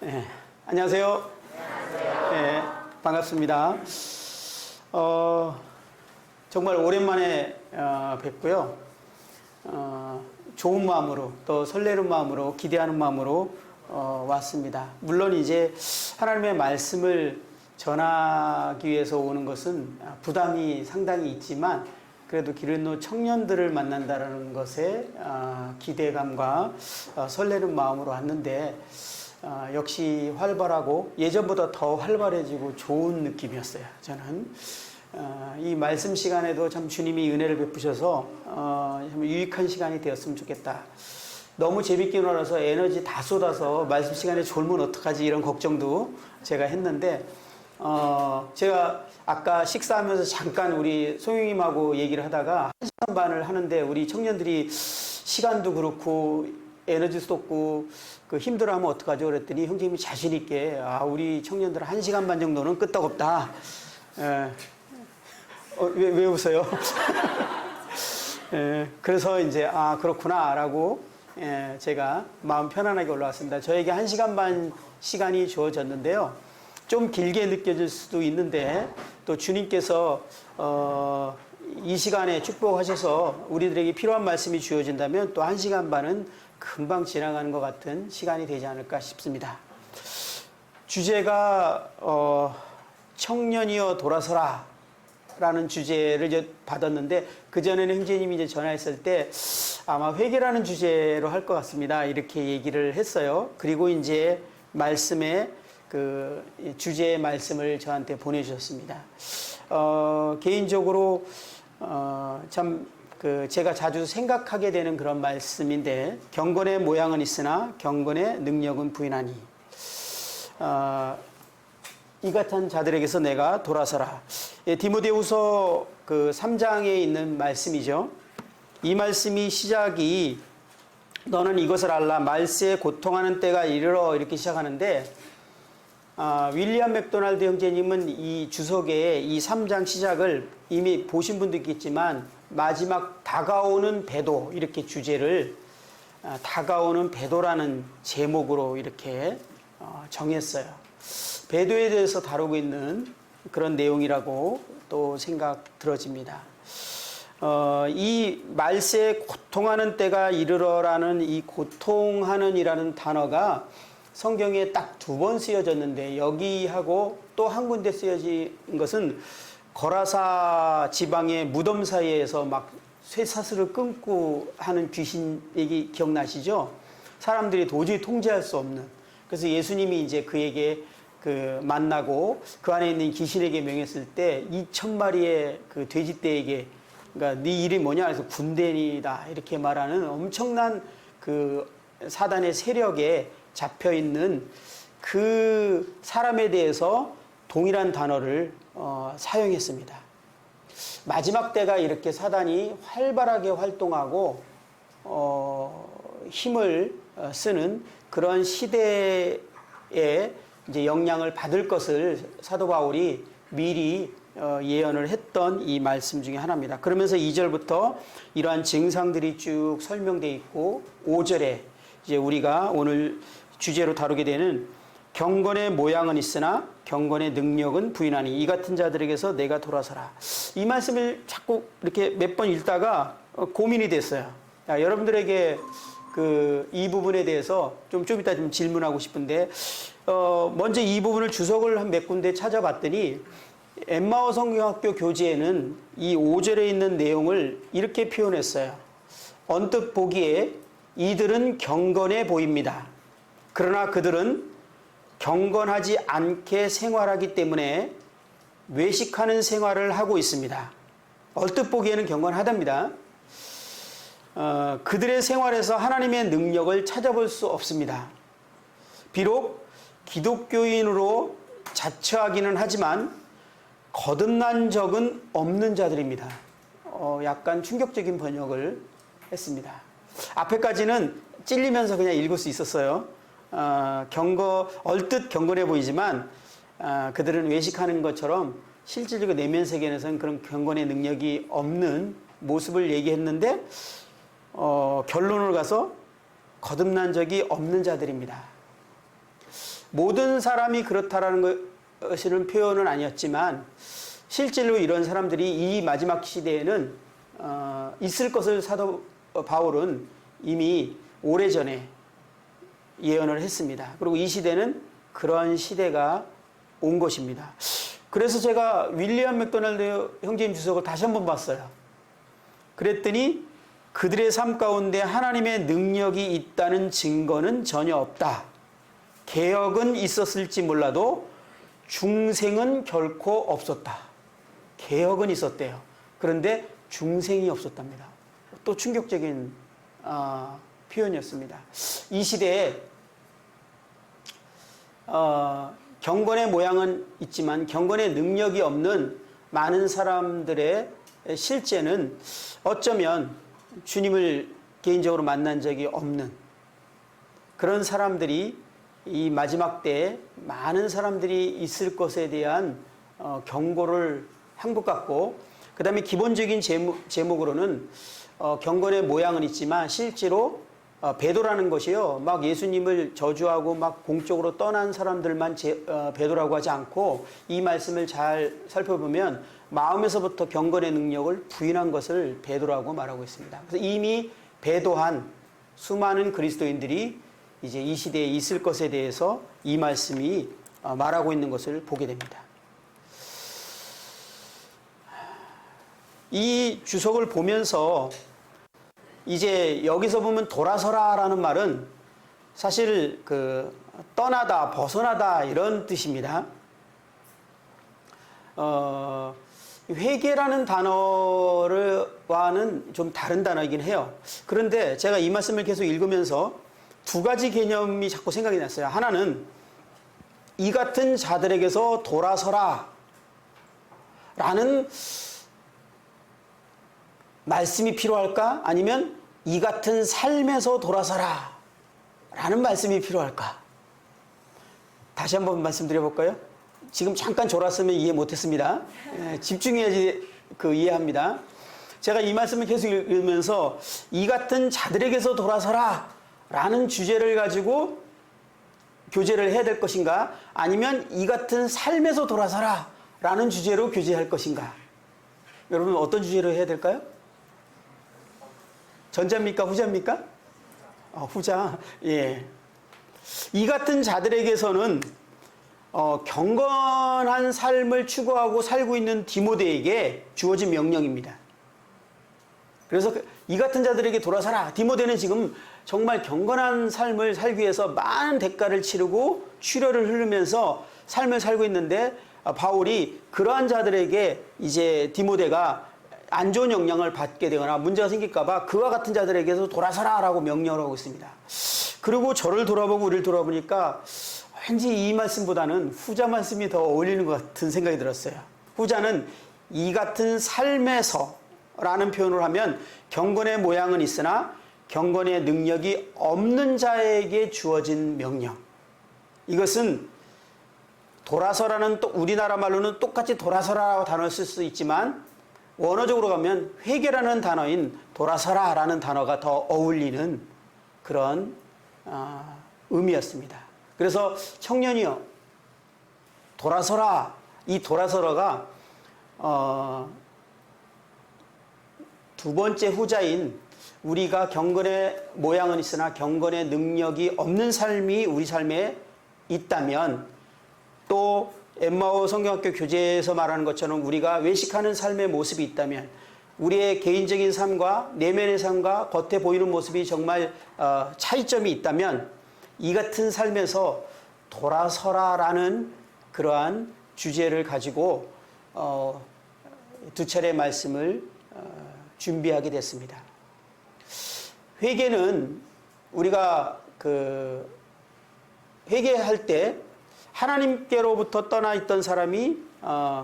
네, 안녕하세요. 네, 반갑습니다. 정말 오랜만에 뵙고요. 좋은 마음으로 또 설레는 마음으로 기대하는 마음으로 왔습니다. 물론 이제 하나님의 말씀을 전하기 위해서 오는 것은 부담이 상당히 있지만 그래도 기른노 청년들을 만난다는 것에 기대감과 설레는 마음으로 왔는데 역시 활발하고 예전보다 더 활발해지고 좋은 느낌이었어요. 저는 이 말씀 시간에도 참 주님이 은혜를 베푸셔서 참 유익한 시간이 되었으면 좋겠다. 너무 재밌게 놀아서 에너지 다 쏟아서 말씀 시간에 졸면 어떡하지 이런 걱정도 제가 했는데 제가 아까 식사하면서 잠깐 우리 소영님하고 얘기를 하다가 1시간 반을 하는데 우리 청년들이 시간도 그렇고 에너지 쏟고 그 힘들어하면 어떡하죠? 그랬더니 형님이 자신 있게 우리 청년들은 1시간 반 정도는 끄떡없다. 왜 웃어요? 그래서 이제 그렇구나라고 제가 마음 편안하게 올라왔습니다. 저에게 1시간 반 시간이 주어졌는데요. 좀 길게 느껴질 수도 있는데 또 주님께서 이 시간에 축복하셔서 우리들에게 필요한 말씀이 주어진다면 또 1시간 반은 금방 지나가는 것 같은 시간이 되지 않을까 싶습니다. 주제가 청년이여 돌아서라 라는 주제를 이제 받았는데 그전에는 형제님이 이제 전화했을 때 아마 회개라는 주제로 할 것 같습니다. 이렇게 얘기를 했어요. 그리고 이제 말씀에 그 주제의 말씀을 저한테 보내주셨습니다. 개인적으로 참 제가 자주 생각하게 되는 그런 말씀인데 경건의 모양은 있으나 경건의 능력은 부인하니 이 같은 자들에게서 내가 돌아서라. 디모데후서 3장에 있는 말씀이죠. 이 말씀이 시작이 너는 이것을 알라 말세에 고통하는 때가 이르러 이렇게 시작하는데 윌리엄 맥도날드 형제님은 이 주석에 이 3장 시작을 이미 보신 분도 있겠지만 마지막 다가오는 배도 이렇게 주제를 다가오는 배도라는 제목으로 이렇게 정했어요. 배도에 대해서 다루고 있는 그런 내용이라고 또 생각 들어집니다. 이 말세에 고통하는 때가 이르러라는 이 고통하는 이라는 단어가 성경에 딱 2번 쓰여졌는데 여기하고 또 한 군데 쓰여진 것은 거라사 지방의 무덤 사이에서 막 쇠사슬을 끊고 하는 귀신 얘기 기억나시죠? 사람들이 도저히 통제할 수 없는. 그래서 예수님이 이제 그에게 만나고 그 안에 있는 귀신에게 명했을 때 2,000마리의 그 돼지떼에게 그러니까 네 이름이 뭐냐 해서 군대니다 이렇게 말하는 엄청난 그 사단의 세력에 잡혀 있는 그 사람에 대해서 동일한 단어를 사용했습니다. 마지막 때가 이렇게 사단이 활발하게 활동하고 힘을 쓰는 그런 시대에 이제 영향을 받을 것을 사도 바울이 미리 예언을 했던 이 말씀 중에 하나입니다. 그러면서 2절부터 이러한 증상들이 쭉 설명되어 있고 5절에 이제 우리가 오늘 주제로 다루게 되는 경건의 모양은 있으나 경건의 능력은 부인하니 이 같은 자들에게서 내가 돌아서라. 이 말씀을 자꾸 이렇게 몇 번 읽다가 고민이 됐어요. 여러분들에게 이 부분에 대해서 좀 이따 좀 질문하고 싶은데 먼저 이 부분을 주석을 한 몇 군데 찾아봤더니 엠마오 성경학교 교재에는 이 5절에 있는 내용을 이렇게 표현했어요. 언뜻 보기에 이들은 경건해 보입니다. 그러나 그들은 경건하지 않게 생활하기 때문에 외식하는 생활을 하고 있습니다. 얼뜻 보기에는 경건하답니다. 그들의 생활에서 하나님의 능력을 찾아볼 수 없습니다. 비록 기독교인으로 자처하기는 하지만 거듭난 적은 없는 자들입니다. 약간 충격적인 번역을 했습니다. 앞에까지는 찔리면서 그냥 읽을 수 있었어요. 얼뜻 경건해 보이지만 그들은 외식하는 것처럼 실질적으로 내면 세계에서는 그런 경건의 능력이 없는 모습을 얘기했는데 결론을 가서 거듭난 적이 없는 자들입니다. 모든 사람이 그렇다라는 것은 표현은 아니었지만 실제로 이런 사람들이 이 마지막 시대에는 있을 것을 사도 바울은 이미 오래전에 예언을 했습니다. 그리고 이 시대는 그런 시대가 온 것입니다. 그래서 제가 윌리엄 맥도날드 형제님 주석을 다시 한번 봤어요. 그랬더니 그들의 삶 가운데 하나님의 능력이 있다는 증거는 전혀 없다. 개혁은 있었을지 몰라도 중생은 결코 없었다. 개혁은 있었대요. 그런데 중생이 없었답니다. 또 충격적인 표현이었습니다. 이 시대에 경건의 모양은 있지만 경건의 능력이 없는 많은 사람들의 실제는 어쩌면 주님을 개인적으로 만난 적이 없는 그런 사람들이 이 마지막 때에 많은 사람들이 있을 것에 대한 경고를 한 것 같고, 그 다음에 기본적인 제목으로는 경건의 모양은 있지만 실제로 배도라는 것이요, 막 예수님을 저주하고 막 공적으로 떠난 사람들만 배도라고 하지 않고 이 말씀을 잘 살펴보면 마음에서부터 경건의 능력을 부인한 것을 배도라고 말하고 있습니다. 그래서 이미 배도한 수많은 그리스도인들이 이제 이 시대에 있을 것에 대해서 이 말씀이 말하고 있는 것을 보게 됩니다. 이 주석을 보면서 이제 여기서 보면 돌아서라라는 말은 사실 떠나다, 벗어나다 이런 뜻입니다. 회개라는 단어와는 좀 다른 단어이긴 해요. 그런데 제가 이 말씀을 계속 읽으면서 두 가지 개념이 자꾸 생각이 났어요. 하나는 이 같은 자들에게서 돌아서라 라는 말씀이 필요할까? 아니면 이 같은 삶에서 돌아서라 라는 말씀이 필요할까? 다시 한번 말씀드려 볼까요? 지금 잠깐 졸았으면 이해 못했습니다. 집중해야지 이해합니다. 제가 이 말씀을 계속 읽으면서 이 같은 자들에게서 돌아서라 라는 주제를 가지고 교제를 해야 될 것인가, 아니면 이 같은 삶에서 돌아서라 라는 주제로 교제할 것인가. 여러분 어떤 주제로 해야 될까요? 전자입니까? 후자입니까? 후자. 예. 이 같은 자들에게서는 경건한 삶을 추구하고 살고 있는 디모데에게 주어진 명령입니다. 그래서 이 같은 자들에게 돌아서라. 디모데는 지금 정말 경건한 삶을 살기 위해서 많은 대가를 치르고 출혈을 흘리면서 삶을 살고 있는데, 바울이 그러한 자들에게 이제 디모데가 안 좋은 영향을 받게 되거나 문제가 생길까봐 그와 같은 자들에게서 돌아서라 라고 명령을 하고 있습니다. 그리고 저를 돌아보고 우리를 돌아보니까 왠지 이 말씀보다는 후자 말씀이 더 어울리는 것 같은 생각이 들었어요. 후자는 이 같은 삶에서 라는 표현을 하면 경건의 모양은 있으나 경건의 능력이 없는 자에게 주어진 명령. 이것은 돌아서라는 또 우리나라 말로는 똑같이 돌아서라라고 단어를 쓸 수 있지만 원어적으로 가면 회개라는 단어인 돌아서라라는 단어가 더 어울리는 그런 의미였습니다. 그래서 청년이여 돌아서라. 이 돌아서라가 두 번째 후자인 우리가 경건의 모양은 있으나 경건의 능력이 없는 삶이 우리 삶에 있다면, 또 엠마오 성경학교 교재에서 말하는 것처럼 우리가 외식하는 삶의 모습이 있다면, 우리의 개인적인 삶과 내면의 삶과 겉에 보이는 모습이 정말 차이점이 있다면 이 같은 삶에서 돌아서라라는 그러한 주제를 가지고 두 차례 말씀을 준비하게 됐습니다. 회개는 우리가 회개할 때 하나님께로부터 떠나 있던 사람이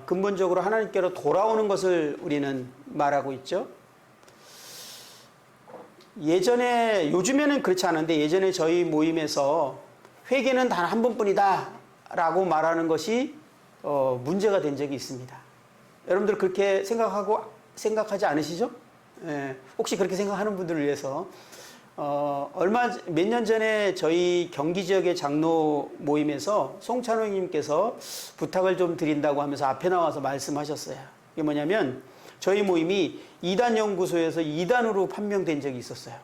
근본적으로 하나님께로 돌아오는 것을 우리는 말하고 있죠. 요즘에는 그렇지 않은데 예전에 저희 모임에서 회개는 단 한 번뿐이다 라고 말하는 것이 문제가 된 적이 있습니다. 여러분들 그렇게 생각하지 않으시죠? 예, 혹시 그렇게 생각하는 분들을 위해서 몇 년 전에 저희 경기 지역의 장로 모임에서 송찬호님께서 부탁을 좀 드린다고 하면서 앞에 나와서 말씀하셨어요. 이게 뭐냐면 저희 모임이 이단 연구소에서 이단으로 판명된 적이 있었어요.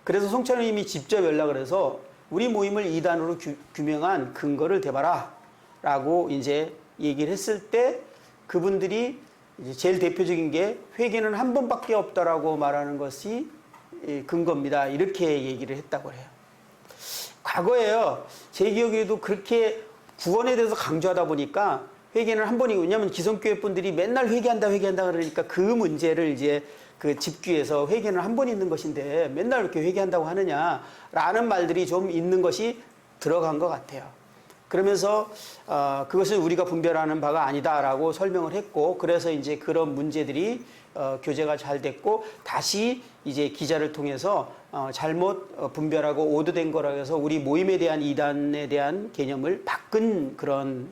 그래서 송찬호님이 직접 연락을 해서 우리 모임을 이단으로 규명한 근거를 대봐라 라고 이제 얘기를 했을 때 그분들이 이제 제일 대표적인 게 회개는 한 번밖에 없다라고 말하는 것이 근거입니다. 이렇게 얘기를 했다고 해요. 과거에요. 제 기억에도 그렇게 구원에 대해서 강조하다 보니까 회개는 한 번이고, 왜냐하면 기성교회 분들이 맨날 회개한다 그러니까 그 문제를 이제 그 집귀에서 회개는 한 번 있는 것인데 맨날 이렇게 회개한다고 하느냐라는 말들이 좀 있는 것이 들어간 것 같아요. 그러면서 그것은 우리가 분별하는 바가 아니다라고 설명을 했고, 그래서 이제 그런 문제들이 교제가 잘 됐고 다시 이제 기자를 통해서 잘못 분별하고 오도된 거라고 해서 우리 모임에 대한 이단에 대한 개념을 바꾼 그런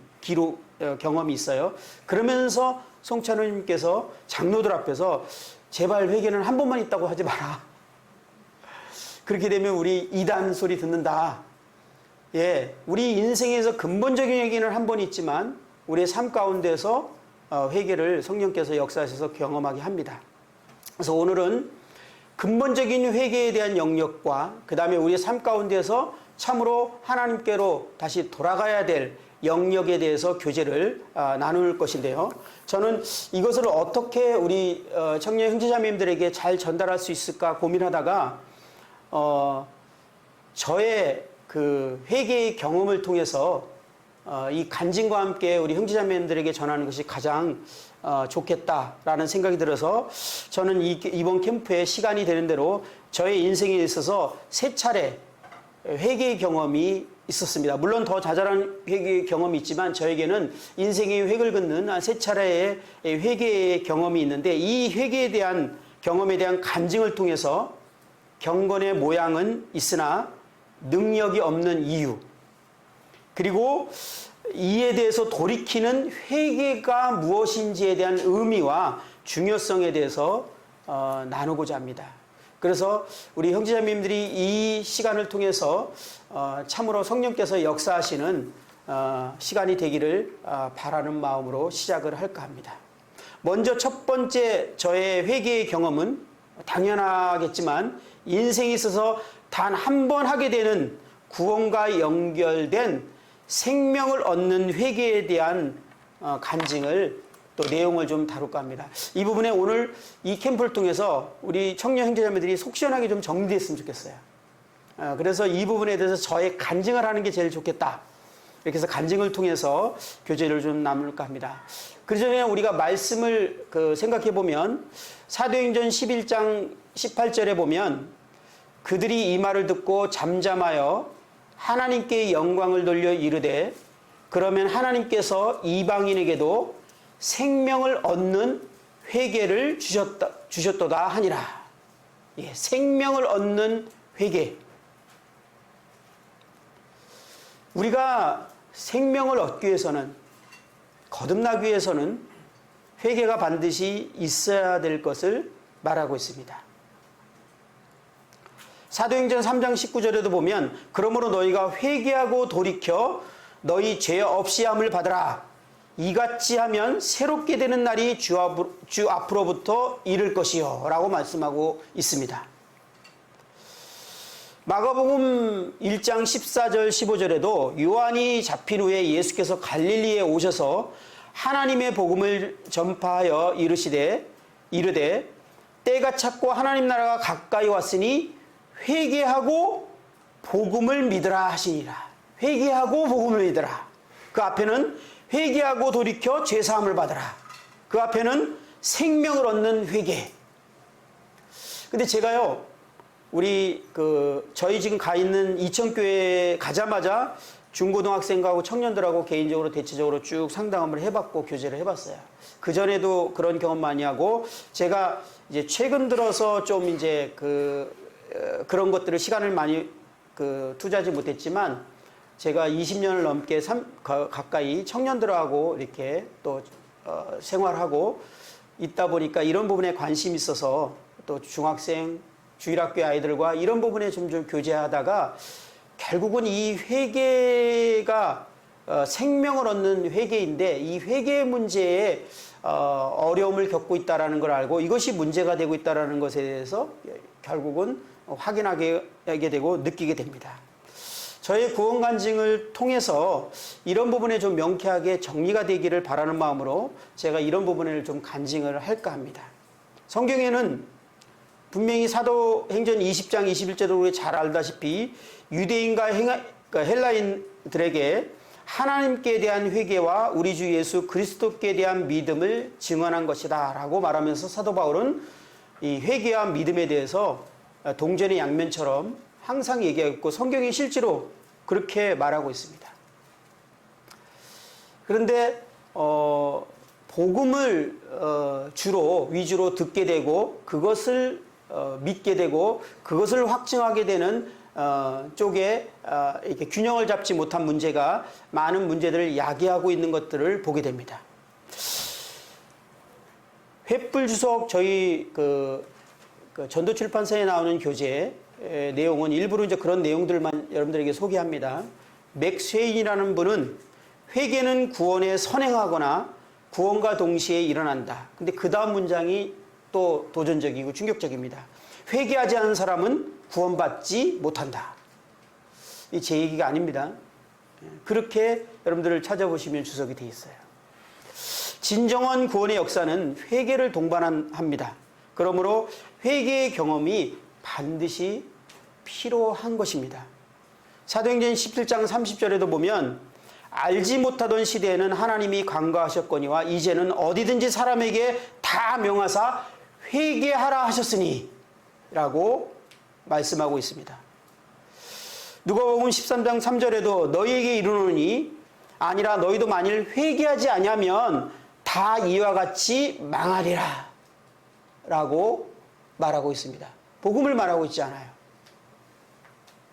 경험이 있어요. 그러면서 송찬호님께서 장로들 앞에서 제발 회개는 한 번만 있다고 하지 마라. 그렇게 되면 우리 이단 소리 듣는다. 예, 우리 인생에서 근본적인 얘기는 한 번 있지만 우리의 삶 가운데서 회개를 성령께서 역사하셔서 경험하게 합니다. 그래서 오늘은 근본적인 회개에 대한 영역과 그 다음에 우리의 삶 가운데서 참으로 하나님께로 다시 돌아가야 될 영역에 대해서 교제를 나눌 것인데요. 저는 이것을 어떻게 우리 청년 형제자매님들에게 잘 전달할 수 있을까 고민하다가 저의 그 회개의 경험을 통해서 이 간증과 함께 우리 형제자매님들에게 전하는 것이 가장 좋겠다라는 생각이 들어서 저는 이번 캠프에 시간이 되는 대로 저의 인생에 있어서 3차례 회개의 경험이 있었습니다. 물론 더 자잘한 회개의 경험이 있지만 저에게는 인생의 획을 긋는 3차례의 회개의 경험이 있는데 이 회개에 대한 경험에 대한 간증을 통해서 경건의 모양은 있으나 능력이 없는 이유, 그리고 이에 대해서 돌이키는 회개가 무엇인지에 대한 의미와 중요성에 대해서 나누고자 합니다. 그래서 우리 형제자매님들이 이 시간을 통해서 참으로 성령께서 역사하시는 시간이 되기를 바라는 마음으로 시작을 할까 합니다. 먼저 첫 번째 저의 회개의 경험은 당연하겠지만 인생에 있어서 단 한 번 하게 되는 구원과 연결된 생명을 얻는 회개에 대한 간증을 또 내용을 좀 다룰까 합니다. 이 부분에 오늘 이 캠프를 통해서 우리 청년 형제자매들이 속 시원하게 좀 정리됐으면 좋겠어요. 그래서 이 부분에 대해서 저의 간증을 하는 게 제일 좋겠다. 이렇게 해서 간증을 통해서 교제를 좀 나눌까 합니다. 그 전에 우리가 말씀을 생각해 보면 사도행전 11장 18절에 보면 그들이 이 말을 듣고 잠잠하여 하나님께 영광을 돌려 이르되 그러면 하나님께서 이방인에게도 생명을 얻는 회개를 주셨도다 하니라. 예, 생명을 얻는 회개. 우리가 생명을 얻기 위해서는, 거듭나기 위해서는 회개가 반드시 있어야 될 것을 말하고 있습니다. 사도행전 3장 19절에도 보면 그러므로 너희가 회개하고 돌이켜 너희 죄 없이함을 받으라. 이같이 하면 새롭게 되는 날이 주 앞으로부터 이를 것이요 라고 말씀하고 있습니다. 마가복음 1장 14절 15절에도 요한이 잡힌 후에 예수께서 갈릴리에 오셔서 하나님의 복음을 전파하여 이르되 때가 찼고 하나님 나라가 가까이 왔으니 회개하고 복음을 믿으라 하시니라. 회개하고 복음을 믿으라. 그 앞에는 회개하고 돌이켜 죄사함을 받으라. 그 앞에는 생명을 얻는 회개. 근데 제가요, 우리 저희 지금 가 있는 이천교회에 가자마자 중고등학생하고 청년들하고 개인적으로 대체적으로 쭉 상담을 해봤고 교제를 해봤어요. 그 전에도 그런 경험 많이 하고 제가 이제 최근 들어서 좀 이제 그런 것들을 시간을 많이 투자하지 못했지만 제가 20년을 넘게 가까이 청년들하고 이렇게 또 생활하고 있다 보니까 이런 부분에 관심이 있어서 또 중학생, 주일학교 아이들과 이런 부분에 좀 교제하다가 결국은 이 회개가 생명을 얻는 회개인데 이 회개 문제에 어려움을 겪고 있다는 걸 알고 이것이 문제가 되고 있다는 것에 대해서 결국은 확인하게 되고 느끼게 됩니다. 저의 구원 간증을 통해서 이런 부분에 좀 명쾌하게 정리가 되기를 바라는 마음으로 제가 이런 부분을 좀 간증을 할까 합니다. 성경에는 분명히 사도행전 20장 21절을 우리 잘 알다시피 유대인과 헬라인들에게 하나님께 대한 회개와 우리 주 예수 그리스도께 대한 믿음을 증언한 것이다 라고 말하면서 사도 바울은 이 회개와 믿음에 대해서 동전의 양면처럼 항상 얘기하고 성경이 실제로 그렇게 말하고 있습니다. 그런데 복음을 주로 위주로 듣게 되고 그것을 믿게 되고 그것을 확증하게 되는 쪽에 이렇게 균형을 잡지 못한 문제가 많은 문제들을 야기하고 있는 것들을 보게 됩니다. 횃불주석 저희 전도출판사에 나오는 교재 내용은 일부러 이제 그런 내용들만 여러분들에게 소개합니다. 맥스웨인이라는 분은 회개는 구원에 선행하거나 구원과 동시에 일어난다. 근데 그 다음 문장이 또 도전적이고 충격적입니다. 회개하지 않은 사람은 구원받지 못한다. 이 제 얘기가 아닙니다. 그렇게 여러분들을 찾아보시면 주석이 되어 있어요. 진정한 구원의 역사는 회개를 동반합니다. 그러므로 회개의 경험이 반드시 필요한 것입니다. 사도행전 17장 30절에도 보면 알지 못하던 시대에는 하나님이 간과하셨거니와 이제는 어디든지 사람에게 다 명하사 회개하라 하셨으니 라고 말씀하고 있습니다. 누가복음 13장 3절에도 너희에게 이르노니 아니라 너희도 만일 회개하지 아니하면 다 이와 같이 망하리라 라고 말하고 있습니다. 복음을 말하고 있지 않아요.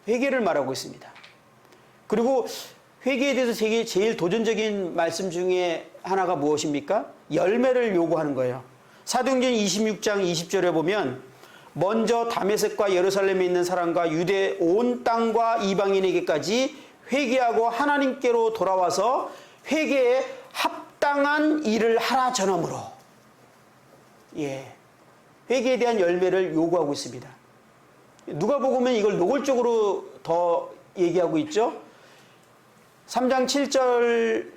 회개를 말하고 있습니다. 그리고 회개에 대해서 제일 도전적인 말씀 중에 하나가 무엇입니까? 열매를 요구하는 거예요. 사도행전 26장 20절에 보면 먼저 다메섹과 예루살렘에 있는 사람과 유대 온 땅과 이방인에게까지 회개하고 하나님께로 돌아와서 회개에 합당한 일을 하라 전함으로 회개에 대한 열매를 요구하고 있습니다. 누가복음은 이걸 노골적으로 더 얘기하고 있죠. 3장 7절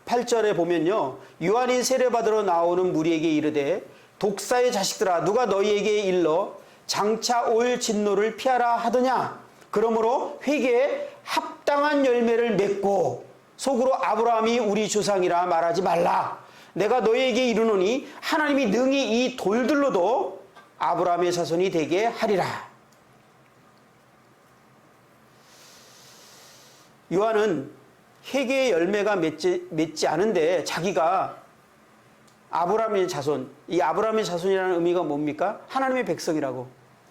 8절에 보면요. 요한이 세례받으러 나오는 무리에게 이르되 독사의 자식들아 누가 너희에게 일러 장차 올 진노를 피하라 하더냐. 그러므로 회개에 합당한 열매를 맺고 속으로 아브라함이 우리 조상이라 말하지 말라. 내가 너희에게 이르노니 하나님이 능히 이 돌들로도 아브라함의 자손이 되게 하리라. 요한은 회개의 열매가 맺지 않은데 자기가 아브라함의 자손, 이 아브라함의 자손이라는 의미가 뭡니까? 하나님의 백성이라고,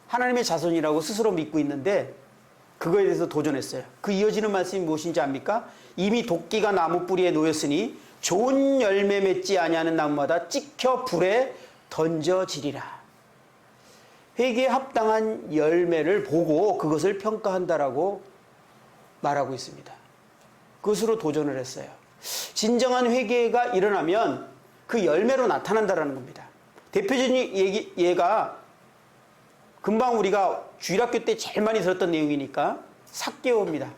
하나님의 자손이라고 스스로 믿고 있는데 그거에 대해서 도전했어요. 그 이어지는 말씀이 무엇인지 압니까? 이미 도끼가 나무 뿌리에 놓였으니 좋은 열매 맺지 아니하는 나무마다 찍혀 불에 던져지리라. 회개에 합당한 열매를 보고 그것을 평가한다라고 말하고 있습니다. 그것으로 도전을 했어요. 진정한 회개가 일어나면 그 열매로 나타난다라는 겁니다. 대표적인 예가 금방 우리가 주일학교 때 제일 많이 들었던 내용이니까 삭개오입니다.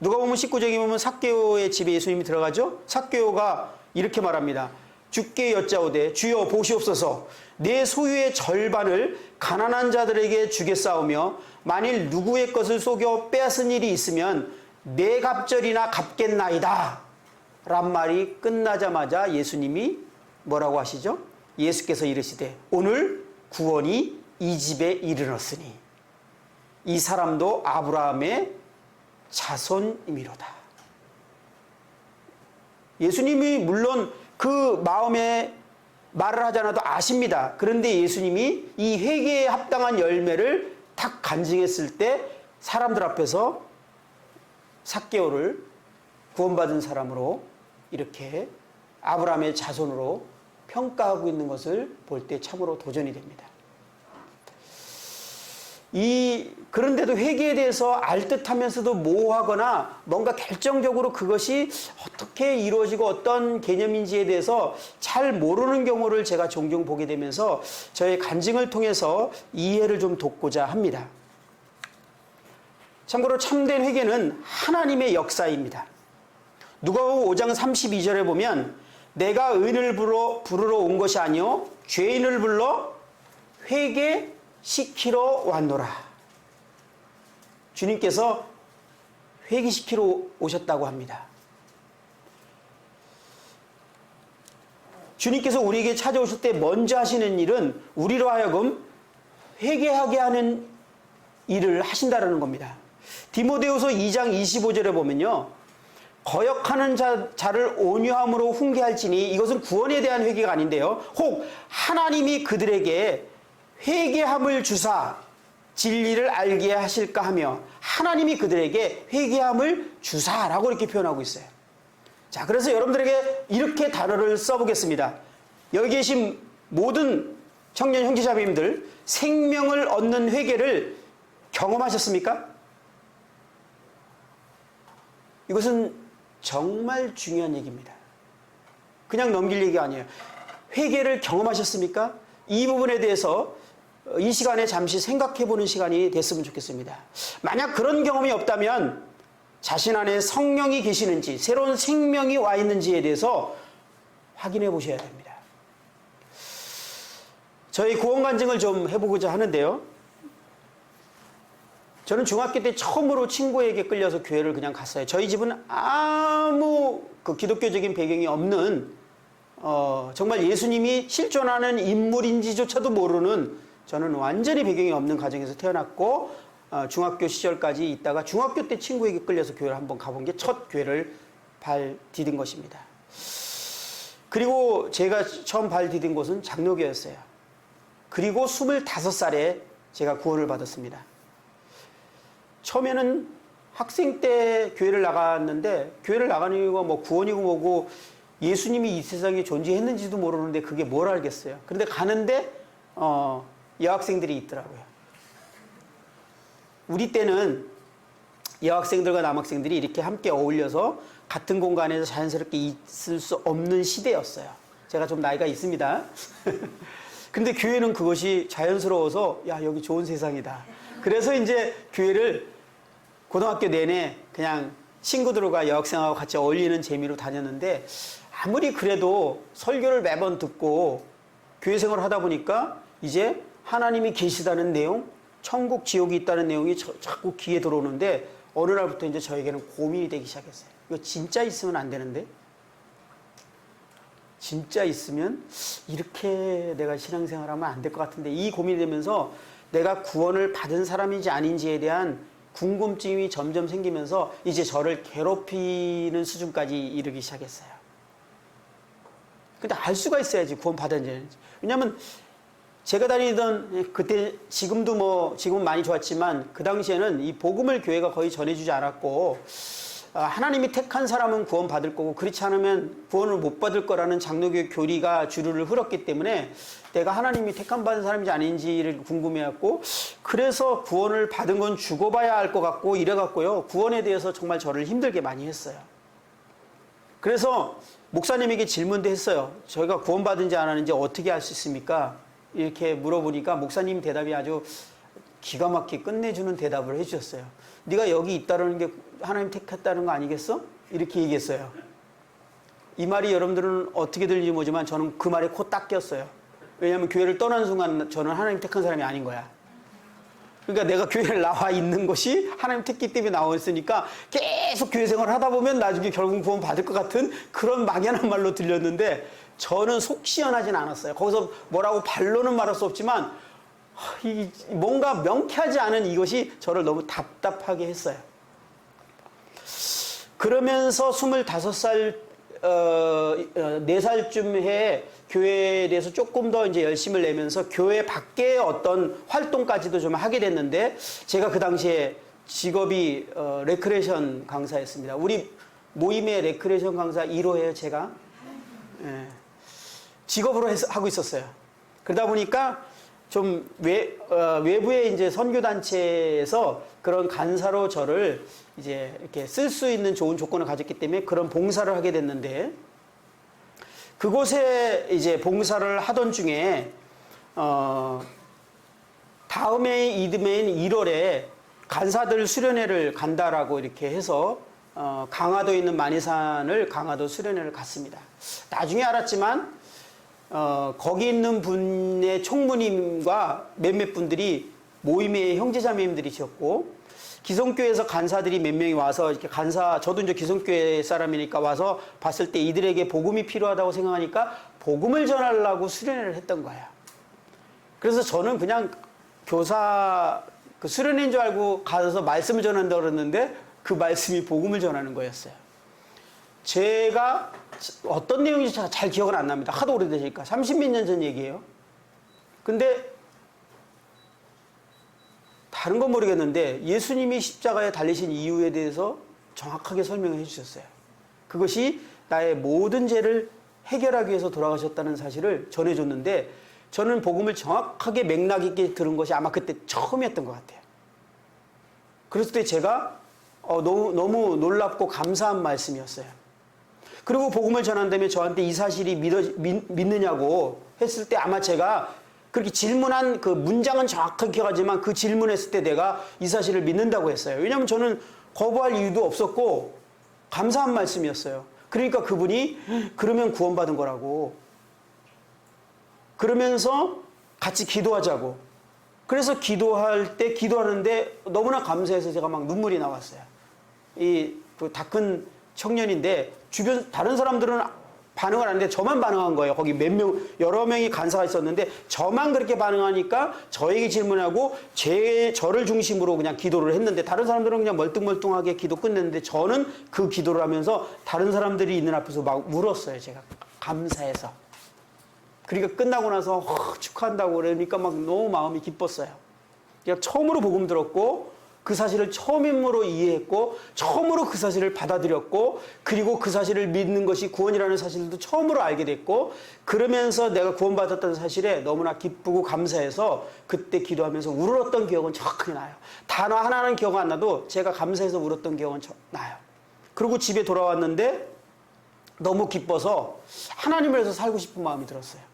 누가복음 19장에 보면 삭개오의 집에 예수님이 들어가죠. 삭개오가 이렇게 말합니다. 주께 여짜오되 주여 보시옵소서 내 소유의 절반을 가난한 자들에게 주겠사오며 만일 누구의 것을 속여 빼앗은 일이 있으면 내 갑절이나 갚겠나이다 란 말이 끝나자마자 예수님이 뭐라고 하시죠? 예수께서 이르시되 오늘 구원이 이 집에 이르렀으니 이 사람도 아브라함의 자손이미로다. 예수님이 물론 그 마음에 말을 하지 않아도 아십니다. 그런데 예수님이 이 회개에 합당한 열매를 딱 간증했을 때 사람들 앞에서 삭개오를 구원받은 사람으로 이렇게 아브라함의 자손으로 평가하고 있는 것을 볼 때 참으로 도전이 됩니다. 그런데도 회개에 대해서 알 듯하면서도 모호하거나 뭔가 결정적으로 그것이 어떻게 이루어지고 어떤 개념인지에 대해서 잘 모르는 경우를 제가 종종 보게 되면서 저의 간증을 통해서 이해를 좀 돕고자 합니다. 참고로 참된 회개는 하나님의 역사입니다. 누가복음 5장 32절에 보면 내가 의인을 부르러 온 것이 아니요 죄인을 불러 회개시키러 왔노라. 주님께서 회개시키러 오셨다고 합니다. 주님께서 우리에게 찾아오실 때 먼저 하시는 일은 우리로 하여금 회개하게 하는 일을 하신다는 겁니다. 디모데후서 2장 25절에 보면요. 거역하는 자를 온유함으로 훈계할지니 이것은 구원에 대한 회개가 아닌데요. 혹 하나님이 그들에게 회개함을 주사 진리를 알게 하실까 하며 하나님이 그들에게 회개함을 주사라고 이렇게 표현하고 있어요. 자, 그래서 여러분들에게 이렇게 단어를 써보겠습니다. 여기 계신 모든 청년 형제자매님들 생명을 얻는 회개를 경험하셨습니까? 이것은 정말 중요한 얘기입니다. 그냥 넘길 얘기가 아니에요. 회개를 경험하셨습니까? 이 부분에 대해서 이 시간에 잠시 생각해보는 시간이 됐으면 좋겠습니다. 만약 그런 경험이 없다면 자신 안에 성령이 계시는지 새로운 생명이 와 있는지에 대해서 확인해 보셔야 됩니다. 저희 구원 간증을 좀 해보고자 하는데요. 저는 중학교 때 처음으로 친구에게 끌려서 교회를 그냥 갔어요. 저희 집은 아무 기독교적인 배경이 없는 정말 예수님이 실존하는 인물인지조차도 모르는 저는 완전히 배경이 없는 가정에서 태어났고 중학교 시절까지 있다가 중학교 때 친구에게 끌려서 교회를 한번 가본 게 첫 교회를 발 디딘 것입니다. 그리고 제가 처음 발 디딘 곳은 장로교였어요. 그리고 25살에 제가 구원을 받았습니다. 처음에는 학생 때 교회를 나갔는데 교회를 나가는 이유가 뭐 구원이고 뭐고 예수님이 이 세상에 존재했는지도 모르는데 그게 뭘 알겠어요. 그런데 가는데 여학생들이 있더라고요. 우리 때는 여학생들과 남학생들이 이렇게 함께 어울려서 같은 공간에서 자연스럽게 있을 수 없는 시대였어요. 제가 좀 나이가 있습니다. 근데 교회는 그것이 자연스러워서 야, 여기 좋은 세상이다. 그래서 이제 교회를 고등학교 내내 그냥 친구들과 여학생하고 같이 어울리는 재미로 다녔는데 아무리 그래도 설교를 매번 듣고 교회 생활을 하다 보니까 이제 하나님이 계시다는 내용, 천국, 지옥이 있다는 내용이 자꾸 귀에 들어오는데 어느 날부터 이제 저에게는 고민이 되기 시작했어요. 이거 진짜 있으면 안 되는데? 진짜 있으면 이렇게 내가 신앙생활하면 안 될 것 같은데 이 고민이 되면서 내가 구원을 받은 사람인지 아닌지에 대한 궁금증이 점점 생기면서 이제 저를 괴롭히는 수준까지 이르기 시작했어요. 근데 알 수가 있어야지 구원 받았는지. 왜냐하면 제가 다니던 그때 지금도 지금은 많이 좋았지만 그 당시에는 이 복음을 교회가 거의 전해주지 않았고 하나님이 택한 사람은 구원 받을 거고 그렇지 않으면 구원을 못 받을 거라는 장로교 교리가 주류를 흘렀기 때문에 내가 하나님이 택한 받은 사람인지 아닌지를 궁금해했고 그래서 구원을 받은 건 죽어봐야 알 것 같고 이래갖고요 구원에 대해서 정말 저를 힘들게 많이 했어요. 그래서 목사님에게 질문도 했어요. 저희가 구원받은지 안 하는지 어떻게 알 수 있습니까? 이렇게 물어보니까 목사님 대답이 아주 기가 막히게 끝내주는 대답을 해주셨어요. 네가 여기 있다는 게 하나님 택했다는 거 아니겠어? 이렇게 얘기했어요. 이 말이 여러분들은 어떻게 들리는지 모르지만 저는 그 말에 코 딱 꼈어요. 왜냐하면 교회를 떠나는 순간 저는 하나님 택한 사람이 아닌 거야. 그러니까 내가 교회를 나와 있는 것이 하나님 택기 때문에 나와 있으니까 계속 교회 생활을 하다 보면 나중에 결국 구원 받을 것 같은 그런 막연한 말로 들렸는데 저는 속 시원하진 않았어요. 거기서 뭐라고 반론은 말할 수 없지만 뭔가 명쾌하지 않은 이것이 저를 너무 답답하게 했어요. 그러면서 25살, 4살쯤에 교회에 대해서 조금 더 이제 열심을 내면서 교회 밖에 어떤 활동까지도 좀 하게 됐는데 제가 그 당시에 직업이 레크레이션 강사였습니다. 우리 모임의 레크레이션 강사 1호예요, 제가. 예. 직업으로 하고 있었어요. 그러다 보니까 좀 외부의 이제 선교단체에서 그런 간사로 저를 이제 이렇게 쓸 수 있는 좋은 조건을 가졌기 때문에 그런 봉사를 하게 됐는데, 그곳에 이제 봉사를 하던 중에, 다음해 이듬해인 1월에 간사들 수련회를 간다라고 이렇게 해서, 강화도에 있는 만이산을 강화도 수련회를 갔습니다. 나중에 알았지만, 거기 있는 분의 총무님과 몇몇 분들이 모임의 형제자매님들이셨고, 기성교회에서 간사들이 몇 명이 와서 이렇게 저도 이제 기성교회 사람이니까 와서 봤을 때 이들에게 복음이 필요하다고 생각하니까 복음을 전하려고 수련회를 했던 거예요. 그래서 저는 그냥 교사, 수련회인 줄 알고 가서 말씀을 전한다고 그랬는데 그 말씀이 복음을 전하는 거였어요. 제가 어떤 내용인지 잘 기억은 안 납니다. 하도 오래되니까. 30몇 년 전 얘기예요. 근데 다른 건 모르겠는데 예수님이 십자가에 달리신 이유에 대해서 정확하게 설명해 주셨어요. 그것이 나의 모든 죄를 해결하기 위해서 돌아가셨다는 사실을 전해줬는데, 저는 복음을 정확하게 맥락 있게 들은 것이 아마 그때 처음이었던 것 같아요. 그랬을 때 제가 너무 놀랍고 감사한 말씀이었어요. 그리고 복음을 전한 다음에 저한테 이 사실이 믿느냐고 했을 때 아마 제가 그렇게 질문한 그 문장은 정확하게 기억하지만 그 질문했을 때 내가 이 사실을 믿는다고 했어요. 왜냐하면 저는 거부할 이유도 없었고 감사한 말씀이었어요. 그러니까 그분이 그러면 구원받은 거라고, 그러면서 같이 기도하자고, 그래서 기도하는데 너무나 감사해서 제가 막 눈물이 나왔어요. 그 다 큰 청년인데 주변 다른 사람들은 반응을 안 했는데 저만 반응한 거예요. 거기 여러 명이 간사가 있었는데 저만 그렇게 반응하니까 저에게 질문하고 저를 중심으로 그냥 기도를 했는데, 다른 사람들은 그냥 멀뚱멀뚱하게 기도 끝냈는데 저는 그 기도를 하면서 다른 사람들이 있는 앞에서 막 울었어요. 제가 감사해서. 그러니까 끝나고 나서 축하한다고 그러니까 막 너무 마음이 기뻤어요. 그러니까 처음으로 복음 들었고 그 사실을 처음으로 이해했고 처음으로 그 사실을 받아들였고, 그리고 그 사실을 믿는 것이 구원이라는 사실도 처음으로 알게 됐고, 그러면서 내가 구원받았다는 사실에 너무나 기쁘고 감사해서 그때 기도하면서 울었던 기억은 정확하게 나요. 단어 하나는 기억 안 나도 제가 감사해서 울었던 기억은 나요. 그리고 집에 돌아왔는데 너무 기뻐서 하나님을 위해서 살고 싶은 마음이 들었어요.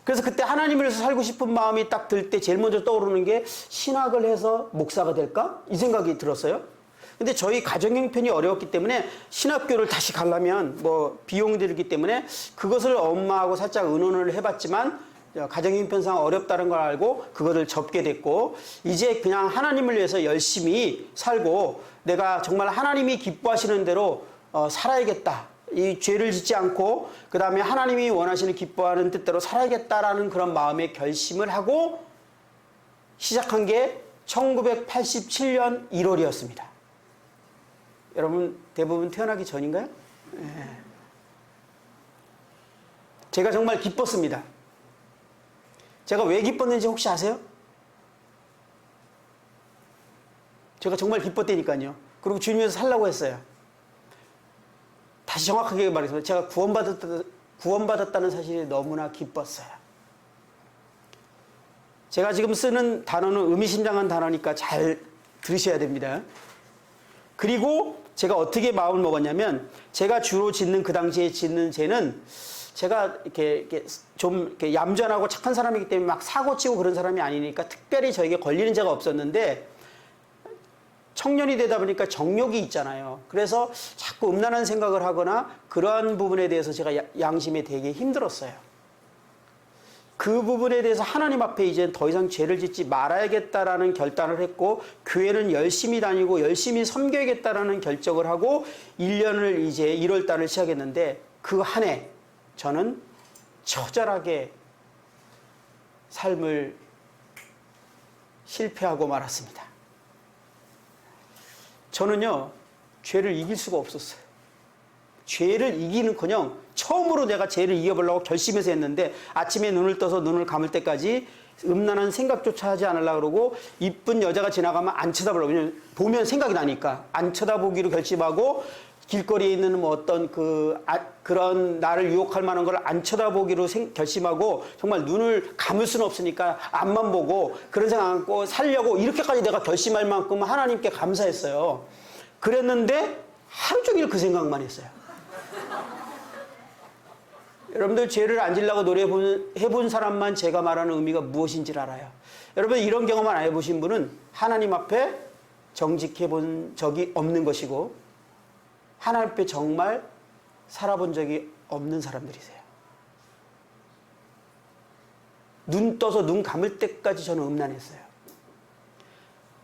그래서 그때 하나님을 위해서 살고 싶은 마음이 딱 들 때 제일 먼저 떠오르는 게 신학을 해서 목사가 될까? 이 생각이 들었어요. 근데 저희 가정 형편이 어려웠기 때문에 신학교를 다시 가려면 비용이 들기 때문에 그것을 엄마하고 살짝 의논을 해봤지만 가정 형편상 어렵다는 걸 알고 그것을 접게 됐고, 이제 그냥 하나님을 위해서 열심히 살고 내가 정말 하나님이 기뻐하시는 대로 살아야겠다. 이 죄를 짓지 않고 그 다음에 하나님이 원하시는 기뻐하는 뜻대로 살아야겠다라는 그런 마음의 결심을 하고 시작한 게 1987년 1월이었습니다. 여러분 대부분 태어나기 전인가요? 네. 제가 정말 기뻤습니다. 제가 왜 기뻤는지 혹시 아세요? 제가 정말 기뻤다니까요. 그리고 주님에서 살라고 했어요. 다시 정확하게 말해서 제가 구원받았다는 사실이 너무나 기뻤어요. 제가 지금 쓰는 단어는 의미심장한 단어니까 잘 들으셔야 됩니다. 그리고 제가 어떻게 마음을 먹었냐면, 제가 주로 그 당시에 짓는 죄는 제가 좀 이렇게 얌전하고 착한 사람이기 때문에 막 사고치고 그런 사람이 아니니까 특별히 저에게 걸리는 죄가 없었는데, 청년이 되다 보니까 정욕이 있잖아요. 그래서 자꾸 음란한 생각을 하거나 그러한 부분에 대해서 제가 양심에 되게 힘들었어요. 그 부분에 대해서 하나님 앞에 이제 더 이상 죄를 짓지 말아야겠다라는 결단을 했고, 교회는 열심히 다니고 열심히 섬겨야겠다라는 결정을 하고 1년을 이제 1월 달을 시작했는데, 그 한 해 저는 처절하게 삶을 실패하고 말았습니다. 저는요, 죄를 이길 수가 없었어요. 죄를 이기는커녕 처음으로 내가 죄를 이겨보려고 결심해서 했는데, 아침에 눈을 떠서 눈을 감을 때까지 음란한 생각조차 하지 않으려고 그러고, 이쁜 여자가 지나가면 안 쳐다보려고, 왜냐면 보면 생각이 나니까 안 쳐다보기로 결심하고 길거리에 있는 뭐 어떤 그런 나를 유혹할 만한 걸 안 쳐다보기로 결심하고 정말 눈을 감을 수는 없으니까 앞만 보고 그런 생각 안고 살려고 이렇게까지 내가 결심할 만큼 하나님께 감사했어요. 그랬는데 하루 종일 그 생각만 했어요. 여러분들 죄를 안 지려고 해본 사람만 제가 말하는 의미가 무엇인지를 알아요. 여러분 이런 경험을 안 해보신 분은 하나님 앞에 정직해 본 적이 없는 것이고 하나님 앞에 정말 살아본 적이 없는 사람들이세요. 눈 떠서 눈 감을 때까지 저는 음란했어요.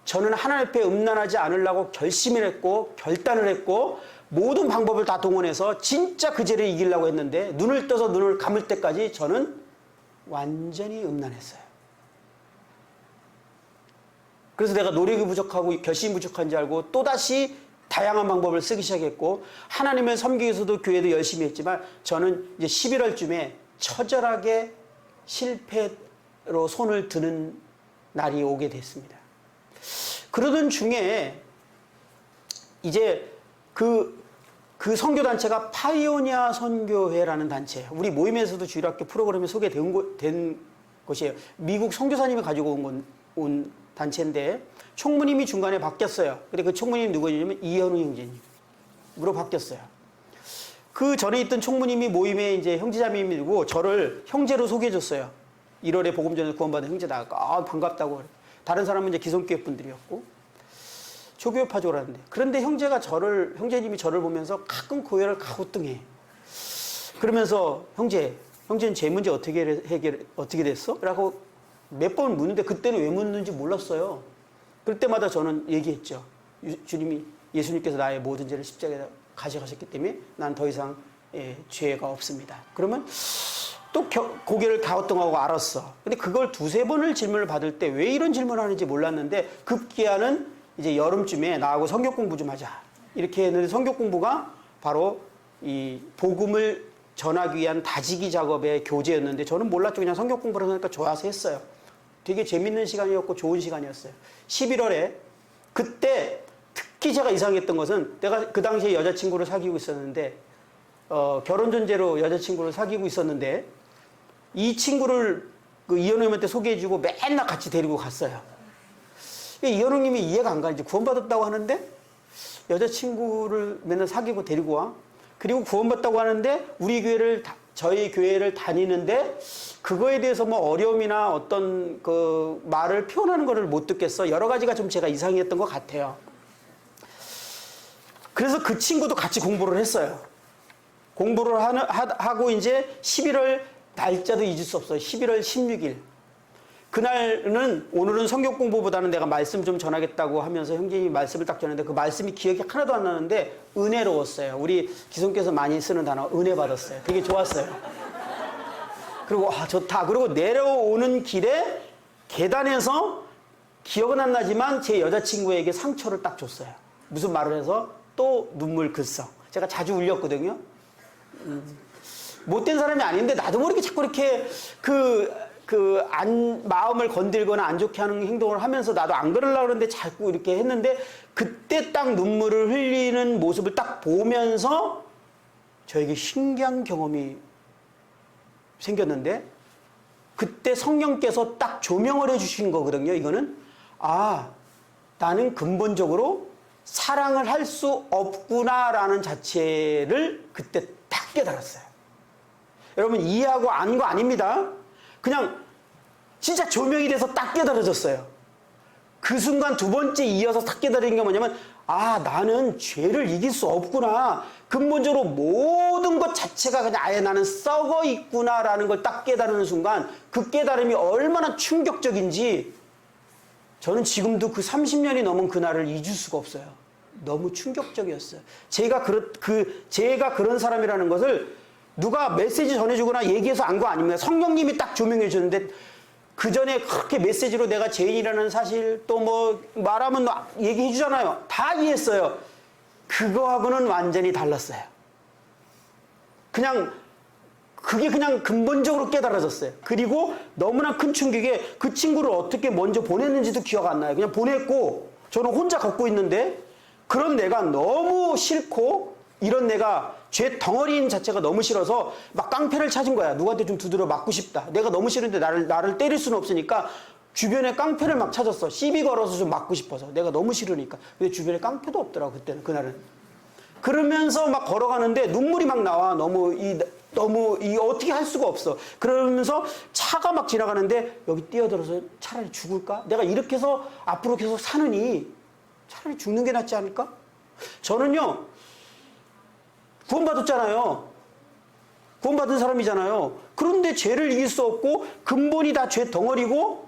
저는 하나님 앞에 음란하지 않으려고 결심을 했고 결단을 했고 모든 방법을 다 동원해서 진짜 그 죄를 이기려고 했는데 눈을 떠서 눈을 감을 때까지 저는 완전히 음란했어요. 그래서 내가 노력이 부족하고 결심이 부족한 줄 알고 또다시 다양한 방법을 쓰기 시작했고 하나님을 섬기기 위해서도 교회도 열심히 했지만 저는 이제 11월쯤에 처절하게 실패로 손을 드는 날이 오게 됐습니다. 그러던 중에 이제 그 선교단체가 파이오니아 선교회라는 단체, 우리 모임에서도 주일학교 프로그램에 소개된 곳이에요. 미국 선교사님이 가지고 온 단체인데 총무님이 중간에 바뀌었어요. 근데 그 총무님이 누구냐면 이현우 형제님으로 바뀌었어요. 그 전에 있던 총무님이 모임에 이제 형제자매님이고 저를 형제로 소개해줬어요. 1월에 복음 전에서 구원받은 형제다. 반갑다고. 다른 사람은 이제 기성교회 분들이었고 조교파적으로 하는데 그런데 형제님이 저를 보면서 가끔 교회를 가우뚱해. 그러면서 형제는 제 문제 어떻게 됐어? 라고 몇 번 묻는데 그때는 왜 묻는지 몰랐어요. 그럴 때마다 저는 얘기했죠. 예수님께서 나의 모든 죄를 십자가에 가져가셨기 때문에 난 더 이상 죄가 없습니다. 그러면 또 고개를 갸우뚱하고 알았어. 근데 그걸 두세 번을 질문을 받을 때 왜 이런 질문을 하는지 몰랐는데 급기야는 이제 여름쯤에 나하고 성경 공부 좀 하자. 이렇게 했는데 성경 공부가 바로 이 복음을 전하기 위한 다지기 작업의 교재였는데 저는 몰랐죠. 그냥 성경 공부를 하니까 좋아서 했어요. 되게 재밌는 시간이었고 좋은 시간이었어요. 11월에 그때 특히 제가 이상했던 것은 내가 그 당시에 여자친구를 사귀고 있었는데 결혼 전제로 여자친구를 사귀고 있었는데 이 친구를 그 이현우님한테 소개해주고 맨날 같이 데리고 갔어요. 이현우님이 이해가 안 가는지 구원받았다고 하는데 여자친구를 맨날 사귀고 데리고 와. 그리고 구원받았다고 하는데 저희 교회를 다니는데 그거에 대해서 뭐 어려움이나 어떤 그 말을 표현하는 거를 못 듣겠어. 여러 가지가 좀 제가 이상했던 것 같아요. 그래서 그 친구도 같이 공부를 했어요. 공부를 하고 이제 11월 날짜도 잊을 수 없어요. 11월 16일. 그날은 오늘은 성경 공부보다는 내가 말씀 좀 전하겠다고 하면서 형제님이 말씀을 딱 전했는데 그 말씀이 기억이 하나도 안 나는데 은혜로웠어요. 우리 기성께서 많이 쓰는 단어 은혜 받았어요. 되게 좋았어요. 그리고 좋다. 그리고 내려오는 길에 계단에서 기억은 안 나지만 제 여자친구에게 상처를 딱 줬어요. 무슨 말을 해서 또 눈물 글썽. 제가 자주 울렸거든요. 못된 사람이 아닌데 나도 모르게 자꾸 이렇게 마음을 건들거나 안 좋게 하는 행동을 하면서 나도 안 그러려고 그러는데 자꾸 이렇게 했는데 그때 딱 눈물을 흘리는 모습을 딱 보면서 저에게 신기한 경험이 생겼는데 그때 성령께서 딱 조명을 해주신 거거든요. 이거는 나는 근본적으로 사랑을 할 수 없구나라는 자체를 그때 딱 깨달았어요. 여러분 이해하고 아는 거 아닙니다. 그냥 진짜 조명이 돼서 딱 깨달아졌어요. 그 순간 두 번째 이어서 딱 깨달은 게 뭐냐면 나는 죄를 이길 수 없구나. 근본적으로 모든 것 자체가 그냥 아예 나는 썩어 있구나라는 걸 딱 깨달은 순간 그 깨달음이 얼마나 충격적인지 저는 지금도 그 30년이 넘은 그날을 잊을 수가 없어요. 너무 충격적이었어요. 제가 그런 사람이라는 것을 누가 메시지 전해주거나 얘기해서 안 거 아닙니다. 성령님이 딱 조명해 주는데 그 전에 그렇게 메시지로 내가 죄인이라는 사실 또 뭐 말하면 얘기해 주잖아요. 다 이해했어요. 그거하고는 완전히 달랐어요. 그게 그냥 근본적으로 깨달아졌어요. 그리고 너무나 큰 충격에 그 친구를 어떻게 먼저 보냈는지도 기억 안 나요. 그냥 보냈고 저는 혼자 걷고 있는데 그런 내가 너무 싫고 이런 내가 죄 덩어리인 자체가 너무 싫어서 막 깡패를 찾은 거야. 누구한테 좀 두드려 맞고 싶다. 내가 너무 싫은데 나를 때릴 수는 없으니까 주변에 깡패를 막 찾았어. 시비 걸어서 좀 맞고 싶어서. 내가 너무 싫으니까. 근데 주변에 깡패도 없더라고, 그때는, 그날은. 그러면서 막 걸어가는데 눈물이 막 나와. 너무 어떻게 할 수가 없어. 그러면서 차가 막 지나가는데 여기 뛰어들어서 차라리 죽을까? 내가 이렇게 해서 앞으로 계속 사느니 차라리 죽는 게 낫지 않을까? 저는요, 구원받았잖아요. 구원받은 사람이잖아요. 그런데 죄를 이길 수 없고 근본이 다 죄 덩어리고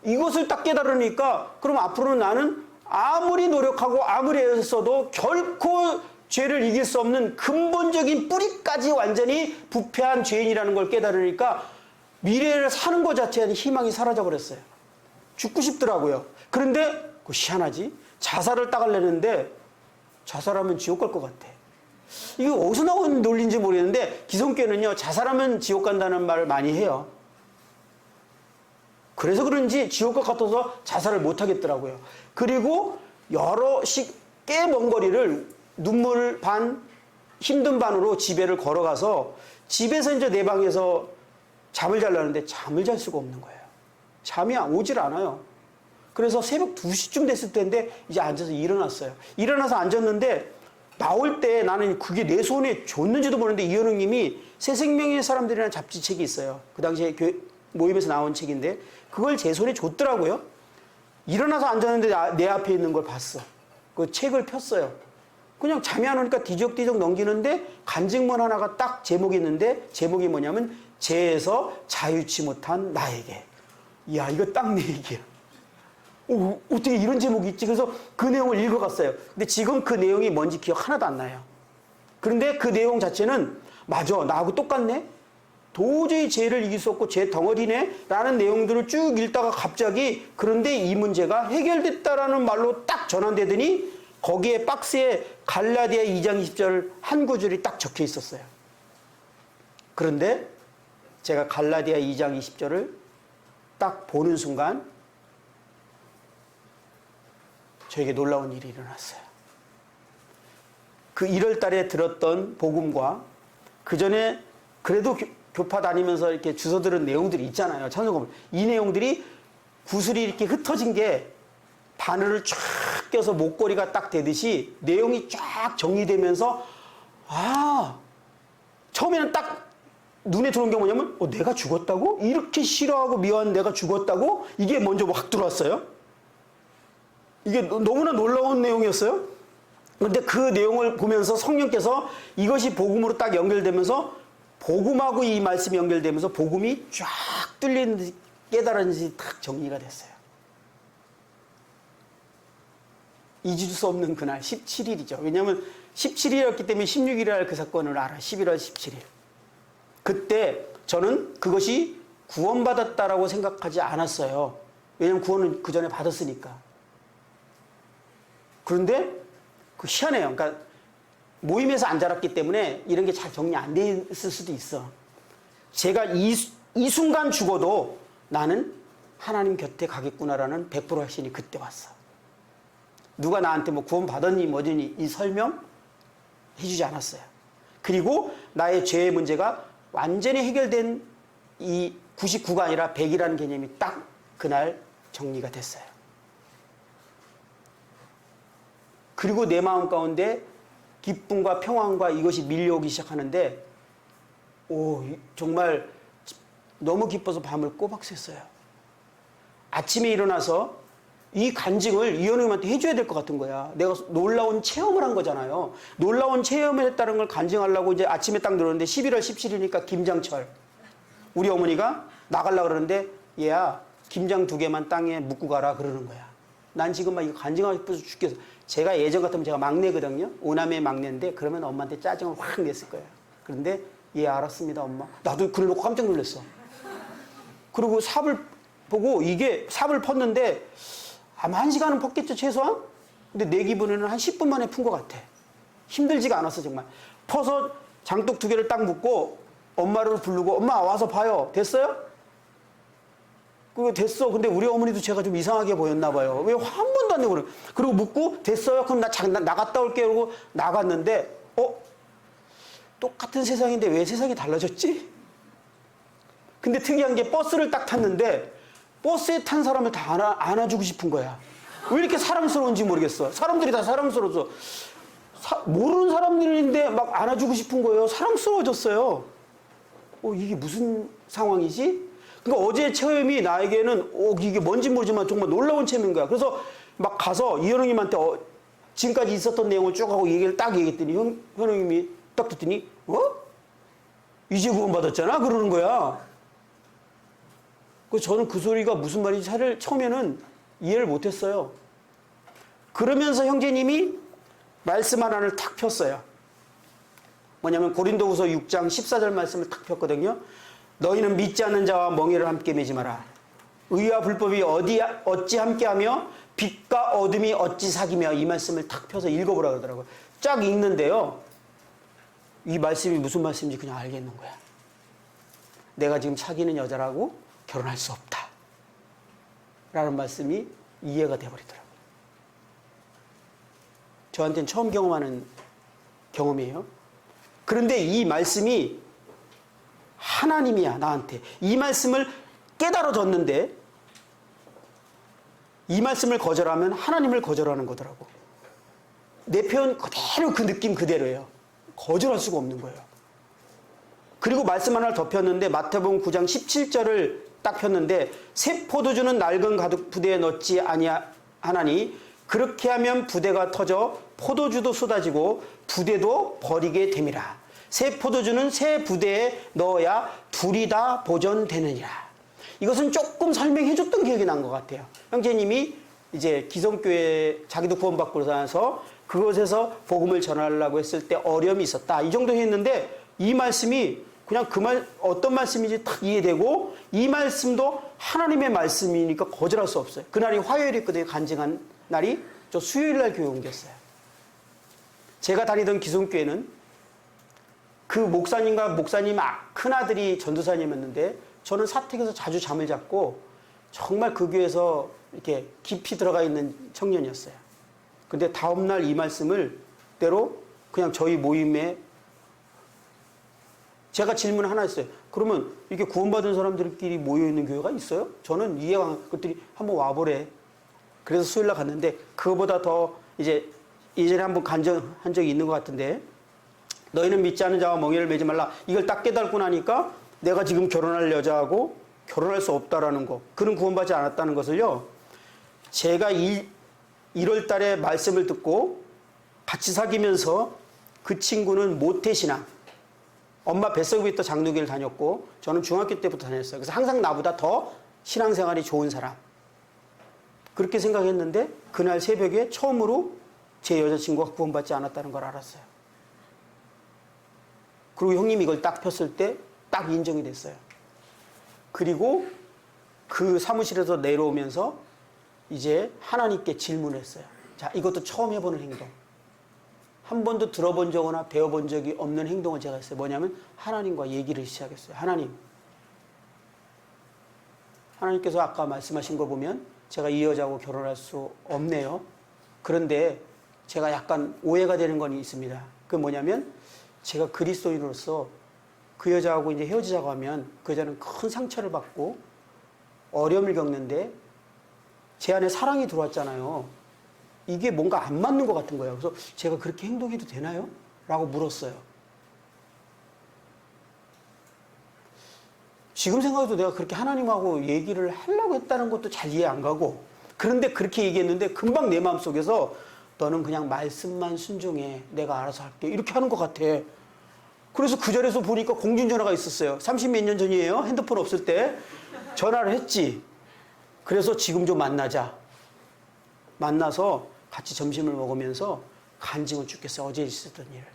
이것을 딱 깨달으니까 그럼 앞으로는 나는 아무리 노력하고 아무리 애써도 결코 죄를 이길 수 없는 근본적인 뿌리까지 완전히 부패한 죄인이라는 걸 깨달으니까 미래를 사는 것 자체에 희망이 사라져버렸어요. 죽고 싶더라고요. 그런데 희한하지? 자살을 딱 하려는데 자살하면 지옥 갈 것 같아. 이거 어디서 나온 논리인지 모르겠는데 기성교회는요, 자살하면 지옥 간다는 말을 많이 해요. 그래서 그런지 지옥과 같아서 자살을 못 하겠더라고요. 그리고 꽤 먼 거리를 눈물 반, 힘든 반으로 집에를 걸어가서 집에서 이제 내 방에서 잠을 자려는데 잠을 잘 수가 없는 거예요. 잠이 오질 않아요. 그래서 새벽 2시쯤 됐을 때인데 이제 앉아서 일어났어요. 일어나서 앉았는데 나올 때 나는 그게 내 손에 줬는지도 모르는데 이현웅님이 새생명의 사람들이라는 잡지책이 있어요. 그 당시에 모임에서 나온 책인데 그걸 제 손에 줬더라고요. 일어나서 앉았는데 내 앞에 있는 걸 봤어. 그 책을 폈어요. 그냥 잠이 안 오니까 뒤적뒤적 넘기는데 간직문 하나가 딱 제목이 있는데 제목이 뭐냐면 죄에서 자유치 못한 나에게. 이야, 이거 딱 내 얘기야. 어떻게 이런 제목이 있지? 그래서 그 내용을 읽어갔어요. 근데 지금 그 내용이 뭔지 기억 하나도 안 나요. 그런데 그 내용 자체는 맞아, 나하고 똑같네? 도저히 죄를 이길 수 없고 죄 덩어리네? 라는 내용들을 쭉 읽다가 갑자기 그런데 이 문제가 해결됐다라는 말로 딱 전환되더니 거기에 박스에 갈라디아 2장 20절 한 구절이 딱 적혀 있었어요. 그런데 제가 갈라디아 2장 20절을 딱 보는 순간 저에게 놀라운 일이 일어났어요. 그 1월 달에 들었던 복음과 그 전에 그래도 교파 다니면서 이렇게 주워 들은 내용들이 있잖아요. 찬송가면. 이 내용들이 구슬이 이렇게 흩어진 게 바늘을 쫙 껴서 목걸이가 딱 되듯이 내용이 쫙 정리되면서 처음에는 딱 눈에 들어온 게 뭐냐면 내가 죽었다고? 이렇게 싫어하고 미워한 내가 죽었다고? 이게 먼저 확 들어왔어요. 이게 너무나 놀라운 내용이었어요. 그런데 그 내용을 보면서 성령께서 이것이 복음으로 딱 연결되면서 복음하고 이 말씀이 연결되면서 복음이 쫙 뚫리는 듯이 깨달은 듯이 딱 정리가 됐어요. 잊을 수 없는 그날 17일이죠. 왜냐하면 17일이었기 때문에 16일에 할 그 사건을 알아. 11월 17일. 그때 저는 그것이 구원받았다라고 생각하지 않았어요. 왜냐하면 구원은 그 전에 받았으니까. 그런데 그 희한해요. 그러니까 모임에서 안 자랐기 때문에 이런 게 잘 정리 안 돼 있을 수도 있어. 제가 이 순간 죽어도 나는 하나님 곁에 가겠구나라는 100% 확신이 그때 왔어. 누가 나한테 뭐 구원 받았니 뭐니 이 설명 해주지 않았어요. 그리고 나의 죄의 문제가 완전히 해결된 이 99가 아니라 100이라는 개념이 딱 그날 정리가 됐어요. 그리고 내 마음 가운데 기쁨과 평안과 이것이 밀려오기 시작하는데 정말 너무 기뻐서 밤을 꼬박 샜어요. 아침에 일어나서 이 간증을 이현우님한테 해줘야 될 것 같은 거야. 내가 놀라운 체험을 한 거잖아요. 놀라운 체험을 했다는 걸 간증하려고 이제 아침에 딱 들었는데 11월 17일이니까 김장철. 우리 어머니가 나가려고 그러는데 얘야 김장 2개만 땅에 묻고 가라 그러는 거야. 난 지금 막 이거 간증하고 싶어서 죽겠어. 제가 예전 같으면 제가 막내거든요. 5남매 막내인데 그러면 엄마한테 짜증을 확 냈을 거예요. 그런데 예 알았습니다 엄마. 나도 그래놓고 깜짝 놀랐어. 그리고 삽을 보고 이게 삽을 펐는데 아마 1시간은 펐겠죠 최소한? 근데 내 기분에는 한 10분 만에 푼 것 같아. 힘들지가 않았어 정말. 퍼서 장독 2개를 딱 묶고 엄마를 부르고 엄마 와서 봐요. 됐어요? 그거 됐어. 근데 우리 어머니도 제가 좀 이상하게 보였나 봐요. 왜 한 번도 안 내고 그래. 그리고 묻고 됐어요? 그럼 나 나갔다 올게요. 그러고 나갔는데 똑같은 세상인데 왜 세상이 달라졌지? 근데 특이한 게 버스를 딱 탔는데 버스에 탄 사람을 다 안아주고 싶은 거야. 왜 이렇게 사랑스러운지 모르겠어. 사람들이 다 사랑스러워서 모르는 사람들인데 막 안아주고 싶은 거예요. 사랑스러워졌어요. 이게 무슨 상황이지? 그러니까 어제의 체험이 나에게는 이게 뭔지 모르지만 정말 놀라운 체험인 거야. 그래서 막 가서 이현웅님한테 지금까지 있었던 내용을 쭉 하고 얘기를 딱 얘기했더니 현웅님이 딱 듣더니 이제 구원받았잖아? 그러는 거야. 그래서 저는 그 소리가 무슨 말인지 처음에는 이해를 못했어요. 그러면서 형제님이 말씀 하나를 탁 폈어요. 뭐냐면 고린도후서 6장 14절 말씀을 탁 폈거든요. 너희는 믿지 않는 자와 멍에를 함께 매지 마라. 의와 불법이 어찌 함께하며 빛과 어둠이 어찌 사귀며, 이 말씀을 탁 펴서 읽어보라 그러더라고요. 쫙 읽는데요. 이 말씀이 무슨 말씀인지 그냥 알겠는 거야. 내가 지금 사귀는 여자라고 결혼할 수 없다 라는 말씀이 이해가 돼버리더라고요. 저한테는 처음 경험하는 경험이에요. 그런데 이 말씀이 하나님이야, 나한테. 이 말씀을 깨달아졌는데 이 말씀을 거절하면 하나님을 거절하는 거더라고. 내 표현 그대로 그 느낌 그대로예요. 거절할 수가 없는 거예요. 그리고 말씀 하나를 더 폈는데 마태복음 9장 17절을 딱 폈는데 새 포도주는 낡은 가죽 부대에 넣지 아니하나니 그렇게 하면 부대가 터져 포도주도 쏟아지고 부대도 버리게 됨이라. 새 포도주는 새 부대에 넣어야 둘이 다 보존되느니라. 이것은 조금 설명해 줬던 기억이 난 것 같아요. 형제님이 이제 기성교회 자기도 구원받고 나서 그곳에서 복음을 전하려고 했을 때 어려움이 있었다. 이 정도 했는데 이 말씀이 그냥 어떤 말씀인지 딱 이해되고 이 말씀도 하나님의 말씀이니까 거절할 수 없어요. 그날이 화요일이었거든요. 간증한 날이. 저 수요일 날 교회 옮겼어요. 제가 다니던 기성교회는 그 목사님과 목사님 큰아들이 전도사님이었는데 저는 사택에서 자주 잠을 잤고 정말 그 교회에서 이렇게 깊이 들어가 있는 청년이었어요. 근데 다음날 이 말씀을 때로 그냥 저희 모임에 제가 질문 하나 했어요. 그러면 이렇게 구원받은 사람들끼리 모여있는 교회가 있어요? 저는 이해가 안 그랬더니 한번 와보래. 그래서 수요일날 갔는데 그거보다 더 이제 예전에 한번 간증한 적이 있는 것 같은데 너희는 믿지 않는 자와 멍에를 매지 말라. 이걸 딱 깨닫고 나니까 내가 지금 결혼할 여자하고 결혼할 수 없다라는 거, 그는 구원받지 않았다는 것을요. 제가 1월 달에 말씀을 듣고 같이 사귀면서 그 친구는 모태신앙, 엄마 뱃속부터 장로교를 다녔고 저는 중학교 때부터 다녔어요. 그래서 항상 나보다 더 신앙생활이 좋은 사람. 그렇게 생각했는데 그날 새벽에 처음으로 제 여자친구가 구원받지 않았다는 걸 알았어요. 그리고 형님이 이걸 딱 폈을 때 딱 인정이 됐어요. 그리고 그 사무실에서 내려오면서 이제 하나님께 질문을 했어요. 자, 이것도 처음 해보는 행동. 한 번도 들어본 적이나 배워본 적이 없는 행동을 제가 했어요. 뭐냐면 하나님과 얘기를 시작했어요. 하나님께서 아까 말씀하신 거 보면 제가 이 여자하고 결혼할 수 없네요. 그런데 제가 약간 오해가 되는 건 있습니다. 그게 뭐냐면 제가 그리스도인으로서 그 여자하고 이제 헤어지자고 하면 그 여자는 큰 상처를 받고 어려움을 겪는데 제 안에 사랑이 들어왔잖아요. 이게 뭔가 안 맞는 것 같은 거예요. 그래서 제가 그렇게 행동해도 되나요? 라고 물었어요. 지금 생각해도 내가 그렇게 하나님하고 얘기를 하려고 했다는 것도 잘 이해 안 가고, 그런데 그렇게 얘기했는데 금방 내 마음속에서 너는 그냥 말씀만 순종해. 내가 알아서 할게. 이렇게 하는 것 같아. 그래서 그 자리에서 보니까 공중전화가 있었어요. 30몇 년 전이에요. 핸드폰 없을 때. 전화를 했지. 그래서 지금 좀 만나자. 만나서 같이 점심을 먹으면서 간증을 쭉 했어요. 어제 있었던 일을.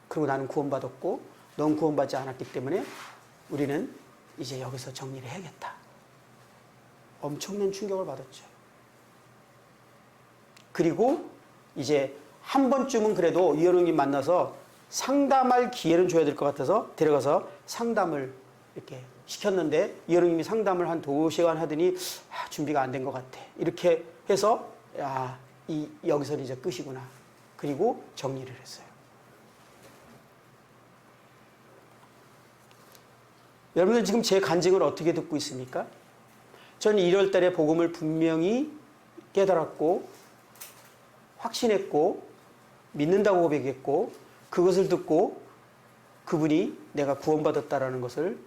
그리고 나는 구원받았고 넌 구원받지 않았기 때문에 우리는 이제 여기서 정리를 해야겠다. 엄청난 충격을 받았죠. 그리고 이제 한 번쯤은 그래도 이현웅님 만나서 상담할 기회는 줘야 될 것 같아서 데려가서 상담을 이렇게 시켰는데 이현웅님이 상담을 한 2시간 하더니 준비가 안 된 것 같아. 이렇게 해서 여기서는 이제 끝이구나. 그리고 정리를 했어요. 여러분들 지금 제 간증을 어떻게 듣고 있습니까? 저는 1월 달에 복음을 분명히 깨달았고 확신했고 믿는다고 고백했고 그것을 듣고 그분이 내가 구원받았다라는 것을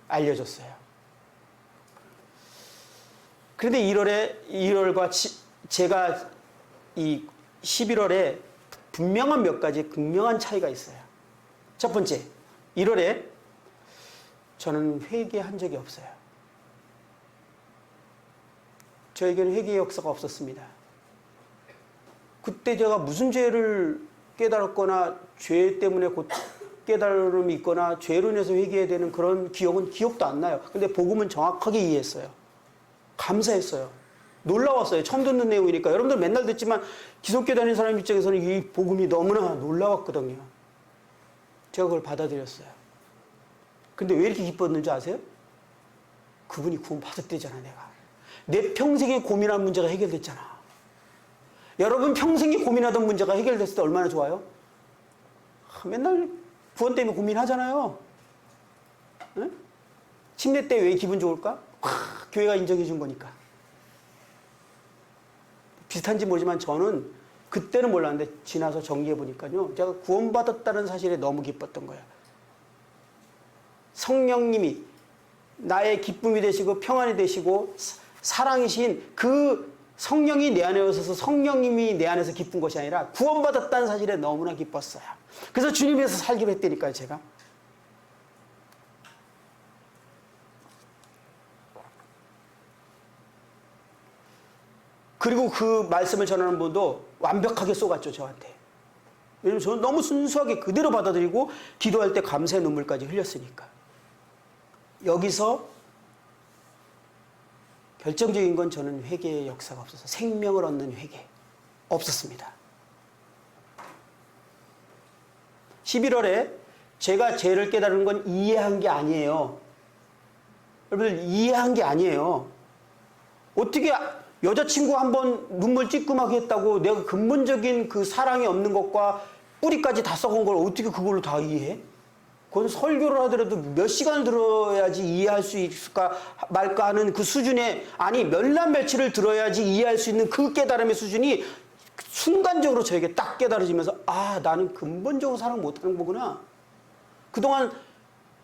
알려줬어요. 그런데 1월과 제가 이 11월에 분명한 몇 가지 극명한 차이가 있어요. 첫 번째, 1월에 저는 회개한 적이 없어요. 저에게는 회개의 역사가 없었습니다. 그때 제가 무슨 죄를 깨달았거나 죄 때문에 곧 깨달음이 있거나 죄로 인해서 회개해야 되는 그런 기억은 기억도 안 나요. 근데 복음은 정확하게 이해했어요. 감사했어요. 놀라웠어요. 처음 듣는 내용이니까. 여러분들 맨날 듣지만 기독교 다니는 사람 입장에서는 이 복음이 너무나 놀라웠거든요. 제가 그걸 받아들였어요. 근데 왜 이렇게 기뻤는지 아세요? 그분이 구원 받았대잖아, 내가. 내 평생에 고민한 문제가 해결됐잖아. 여러분 평생에 고민하던 문제가 해결됐을 때 얼마나 좋아요? 맨날 구원 때문에 고민하잖아요. 응? 침례 때 왜 기분 좋을까? 교회가 인정해 준 거니까. 비슷한지 모르지만 저는 그때는 몰랐는데 지나서 정리해 보니까요. 제가 구원받았다는 사실에 너무 기뻤던 거예요. 성령님이 나의 기쁨이 되시고 평안이 되시고 사랑이신 그 성령이 내 안에 오셔서 성령님이 내 안에서 기쁜 것이 아니라 구원받았다는 사실에 너무나 기뻤어요. 그래서 주님에서 살기로 했다니까요, 제가. 그리고 그 말씀을 전하는 분도 완벽하게 쏘갔죠, 저한테. 왜냐면 저는 너무 순수하게 그대로 받아들이고 기도할 때 감사의 눈물까지 흘렸으니까. 여기서 결정적인 건 저는 회개의 역사가 없어서 생명을 얻는 회개 없었습니다. 11월에 제가 죄를 깨달은 건 이해한 게 아니에요. 여러분들 이해한 게 아니에요. 어떻게 여자친구 한번 눈물 찌끔하게 했다고 내가 근본적인 그 사랑이 없는 것과 뿌리까지 다 썩은 걸 어떻게 그걸로 다 이해해? 그건 설교를 하더라도 몇 시간을 들어야지 이해할 수 있을까 말까 하는 그 수준에, 아니 몇날며칠을 들어야지 이해할 수 있는 그 깨달음의 수준이 순간적으로 저에게 딱 깨달아지면서 아, 나는 근본적으로 사랑 못하는 거구나. 그동안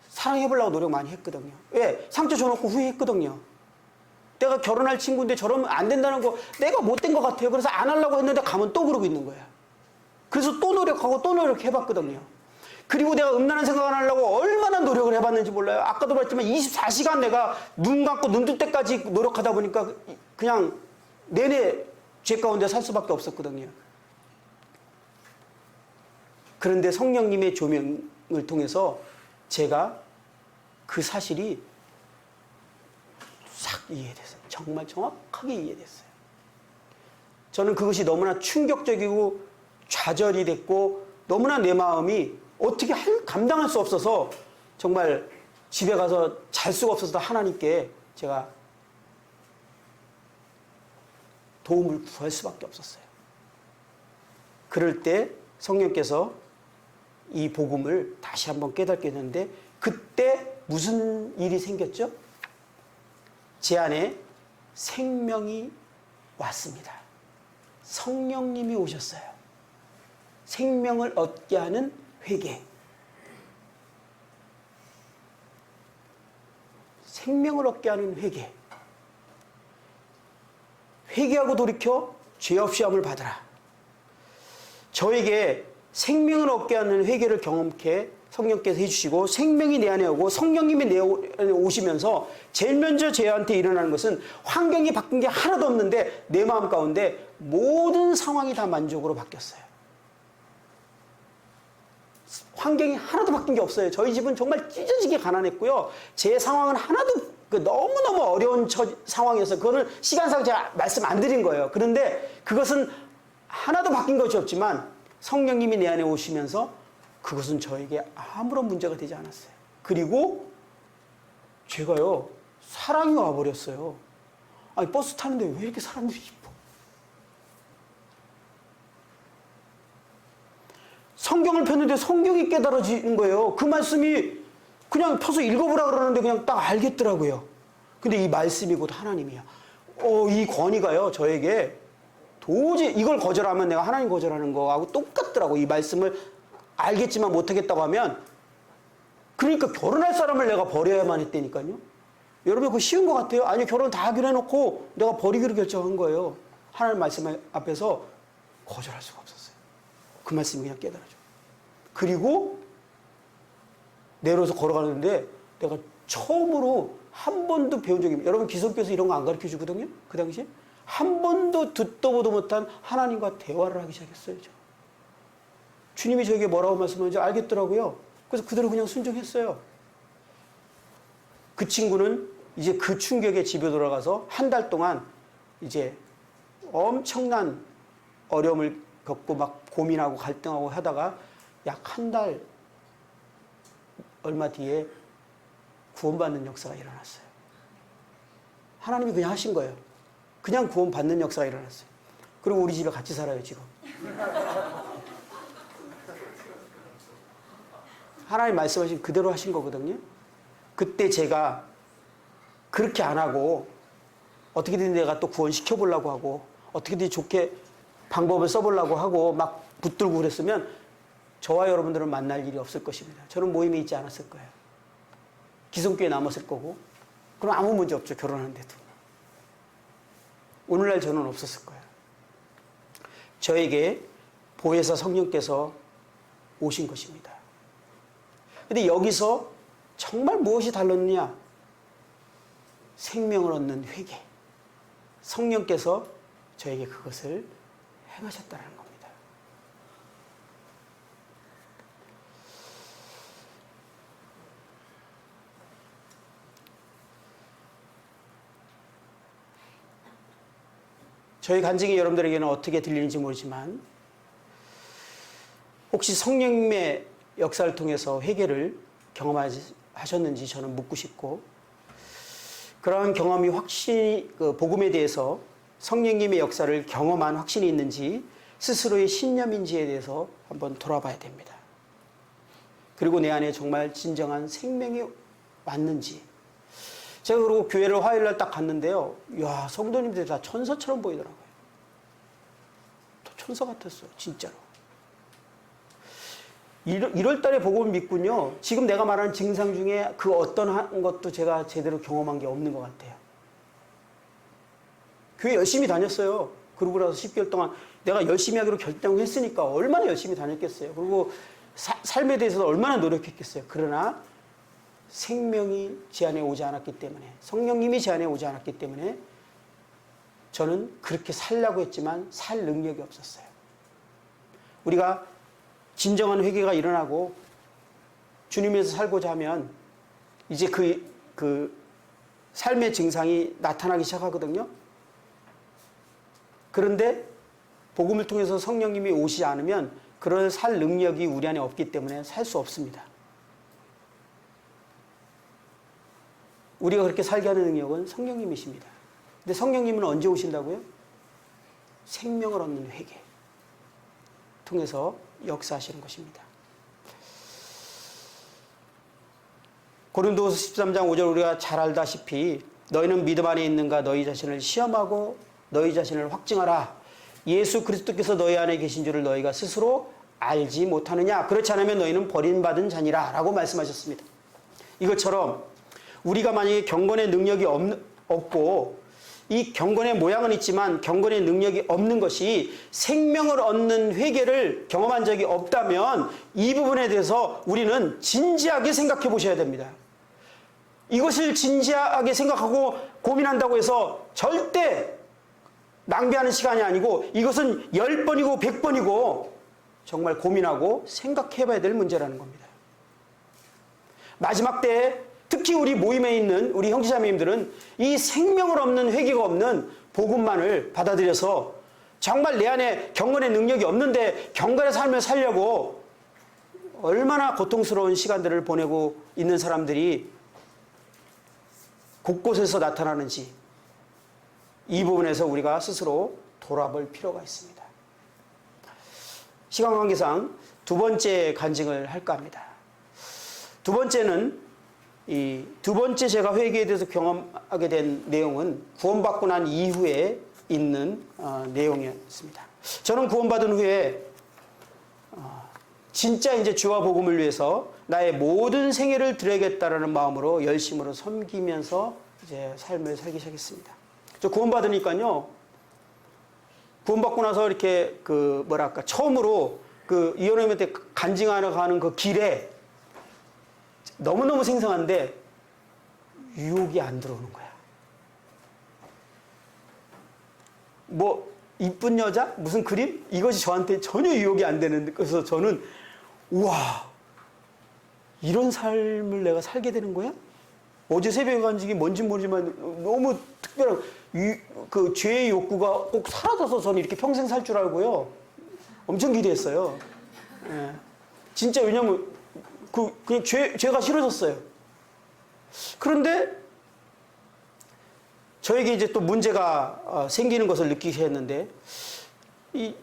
사랑해보려고 노력 많이 했거든요. 왜? 상처 줘놓고 후회했거든요. 내가 결혼할 친구인데 저러면 안 된다는 거 내가 못된 것 같아요. 그래서 안 하려고 했는데 가면 또 그러고 있는 거야. 그래서 또 노력하고 또 노력해봤거든요. 그리고 내가 음란한 생각 안 하려고 얼마나 노력을 해봤는지 몰라요. 아까도 말했지만 24시간 내가 눈 감고 눈 뜰 때까지 노력하다 보니까 그냥 내내 죄 가운데 살 수밖에 없었거든요. 그런데 성령님의 조명을 통해서 제가 그 사실이 싹 이해됐어요. 정말 정확하게 이해됐어요. 저는 그것이 너무나 충격적이고 좌절이 됐고 너무나 내 마음이 어떻게 감당할 수 없어서 정말 집에 가서 잘 수가 없어서 하나님께 제가 도움을 구할 수밖에 없었어요. 그럴 때 성령께서 이 복음을 다시 한번 깨닫게 됐는데 그때 무슨 일이 생겼죠? 제 안에 생명이 왔습니다. 성령님이 오셨어요. 생명을 얻게 하는 회개. 생명을 얻게 하는 회개. 회개하고 돌이켜 죄 없이 함을 받으라. 저에게 생명을 얻게 하는 회개를 경험케 성령께서 해주시고 생명이 내 안에 오고 성령님이 내 안에 오시면서 제일 먼저 저한테 일어나는 것은 환경이 바뀐 게 하나도 없는데 내 마음 가운데 모든 상황이 다 만족으로 바뀌었어요. 환경이 하나도 바뀐 게 없어요. 저희 집은 정말 찢어지게 가난했고요. 제 상황은 하나도 너무너무 어려운 상황이어서 그거는 시간상 제가 말씀 안 드린 거예요. 그런데 그것은 하나도 바뀐 것이 없지만 성령님이 내 안에 오시면서 그것은 저에게 아무런 문제가 되지 않았어요. 그리고 제가요, 사랑이 와버렸어요. 아니, 버스 타는데 왜 이렇게 사람들이 이뻐? 성경을 폈는데 성경이 깨달아지는 거예요. 그 말씀이 그냥 펴서 읽어보라 그러는데 그냥 딱 알겠더라고요. 근데 이 말씀이 곧 하나님이야. 이 권위가요, 저에게 도저히 이걸 거절하면 내가 하나님 거절하는 거하고 똑같더라고. 이 말씀을 알겠지만 못하겠다고 하면, 그러니까 결혼할 사람을 내가 버려야만 했다니까요. 여러분, 그거 쉬운 것 같아요? 아니, 결혼 다 하기로 해놓고 내가 버리기로 결정한 거예요. 하나님 말씀 앞에서 거절할 수가 없었어요. 그 말씀이 그냥 깨달아져. 그리고 내려서 걸어가는데 내가 처음으로 한 번도 배운 적이, 여러분 기성교에서 이런 거 안 가르쳐 주거든요. 그 당시에 한 번도 듣도 보도 못한 하나님과 대화를 하기 시작했어요. 저. 주님이 저에게 뭐라고 말씀하는지 알겠더라고요. 그래서 그대로 그냥 순종했어요. 그 친구는 이제 그 충격에 집에 돌아가서 한 달 동안 이제 엄청난 어려움을 겪고 막 고민하고 갈등하고 하다가 약 한 달 얼마 뒤에 구원받는 역사가 일어났어요. 하나님이 그냥 하신 거예요. 그냥 구원받는 역사가 일어났어요. 그리고 우리 집에 같이 살아요, 지금. 하나님 말씀하신 그대로 하신 거거든요. 그때 제가 그렇게 안 하고 어떻게든 내가 또 구원시켜보려고 하고 어떻게든 좋게 방법을 써보려고 하고 막 붙들고 그랬으면 저와 여러분들은 만날 일이 없을 것입니다. 저는 모임에 있지 않았을 거예요. 기성교에 남았을 거고, 그럼 아무 문제 없죠, 결혼하는데도. 오늘날 저는 없었을 거예요. 저에게 보혜사 성령께서 오신 것입니다. 근데 여기서 정말 무엇이 달랐느냐? 생명을 얻는 회개. 성령께서 저에게 그것을 행하셨다는 겁니다. 저희 간증이 여러분들에게는 어떻게 들리는지 모르지만 혹시 성령님의 역사를 통해서 회개를 경험하셨는지 저는 묻고 싶고, 그러한 경험이 확실히 복음에 대해서 성령님의 역사를 경험한 확신이 있는지 스스로의 신념인지에 대해서 한번 돌아봐야 됩니다. 그리고 내 안에 정말 진정한 생명이 왔는지. 제가 그리고 교회를 화요일날 딱 갔는데요. 이야, 성도님들이 다 천사처럼 보이더라고요. 천사 같았어요, 진짜로. 1월 달에 복음을 믿군요. 지금 내가 말하는 증상 중에 그 어떤 것도 제가 제대로 경험한 게 없는 것 같아요. 교회 열심히 다녔어요. 그러고 나서 10개월 동안 내가 열심히 하기로 결정했으니까 얼마나 열심히 다녔겠어요. 그리고 삶에 대해서도 얼마나 노력했겠어요. 그러나 생명이 제 안에 오지 않았기 때문에, 성령님이 제 안에 오지 않았기 때문에 저는 그렇게 살려고 했지만 살 능력이 없었어요. 우리가 진정한 회개가 일어나고 주님에서 살고자 하면 이제 그 삶의 증상이 나타나기 시작하거든요. 그런데 복음을 통해서 성령님이 오시지 않으면 그런 살 능력이 우리 안에 없기 때문에 살 수 없습니다. 우리가 그렇게 살게 하는 능력은 성령님이십니다. 근데 성령님은 언제 오신다고요? 생명을 얻는 회개 통해서 역사하시는 것입니다. 고린도후서 13장 5절 우리가 잘 알다시피 너희는 믿음 안에 있는가 너희 자신을 시험하고 너희 자신을 확증하라. 예수 그리스도께서 너희 안에 계신 줄을 너희가 스스로 알지 못하느냐. 그렇지 않으면 너희는 버림받은 자니라 라고 말씀하셨습니다. 이것처럼 우리가 만약에 경건의 능력이 없고 이 경건의 모양은 있지만 경건의 능력이 없는 것이 생명을 얻는 회개를 경험한 적이 없다면 이 부분에 대해서 우리는 진지하게 생각해 보셔야 됩니다. 이것을 진지하게 생각하고 고민한다고 해서 절대 낭비하는 시간이 아니고 이것은 10번이고 100번이고 정말 고민하고 생각해 봐야 될 문제라는 겁니다. 마지막 때에 특히 우리 모임에 있는 우리 형제자매님들은 이 생명을 얻는 회개가 없는 복음만을 받아들여서 정말 내 안에 경건의 능력이 없는데 경건의 삶을 살려고 얼마나 고통스러운 시간들을 보내고 있는 사람들이 곳곳에서 나타나는지 이 부분에서 우리가 스스로 돌아볼 필요가 있습니다. 시간 관계상 두 번째 간증을 할까 합니다. 두 번째는 이 두 번째 제가 회개에 대해서 경험하게 된 내용은 구원받고 난 이후에 있는 내용이었습니다. 저는 구원받은 후에 진짜 이제 주와 복음을 위해서 나의 모든 생애를 드려야겠다라는 마음으로 열심으로 섬기면서 이제 삶을 살기 시작했습니다. 저 구원받으니까요. 구원받고 나서 이렇게 그 뭐랄까 처음으로 그 이혼했는데 간증하러 가는 그 길에 너무너무 생생한데 유혹이 안 들어오는 거야. 뭐 이쁜 여자? 무슨 그림? 이것이 저한테 전혀 유혹이 안 되는데 그래서 저는 우와 이런 삶을 내가 살게 되는 거야? 어제 새벽에 간증이 뭔지 모르지만 너무 특별한 그 죄의 욕구가 꼭 사라져서 저는 이렇게 평생 살 줄 알고요. 엄청 기대했어요. 예. 진짜 왜냐면 그냥 죄가 싫어졌어요. 그런데 저에게 이제 또 문제가 생기는 것을 느끼게 했는데 이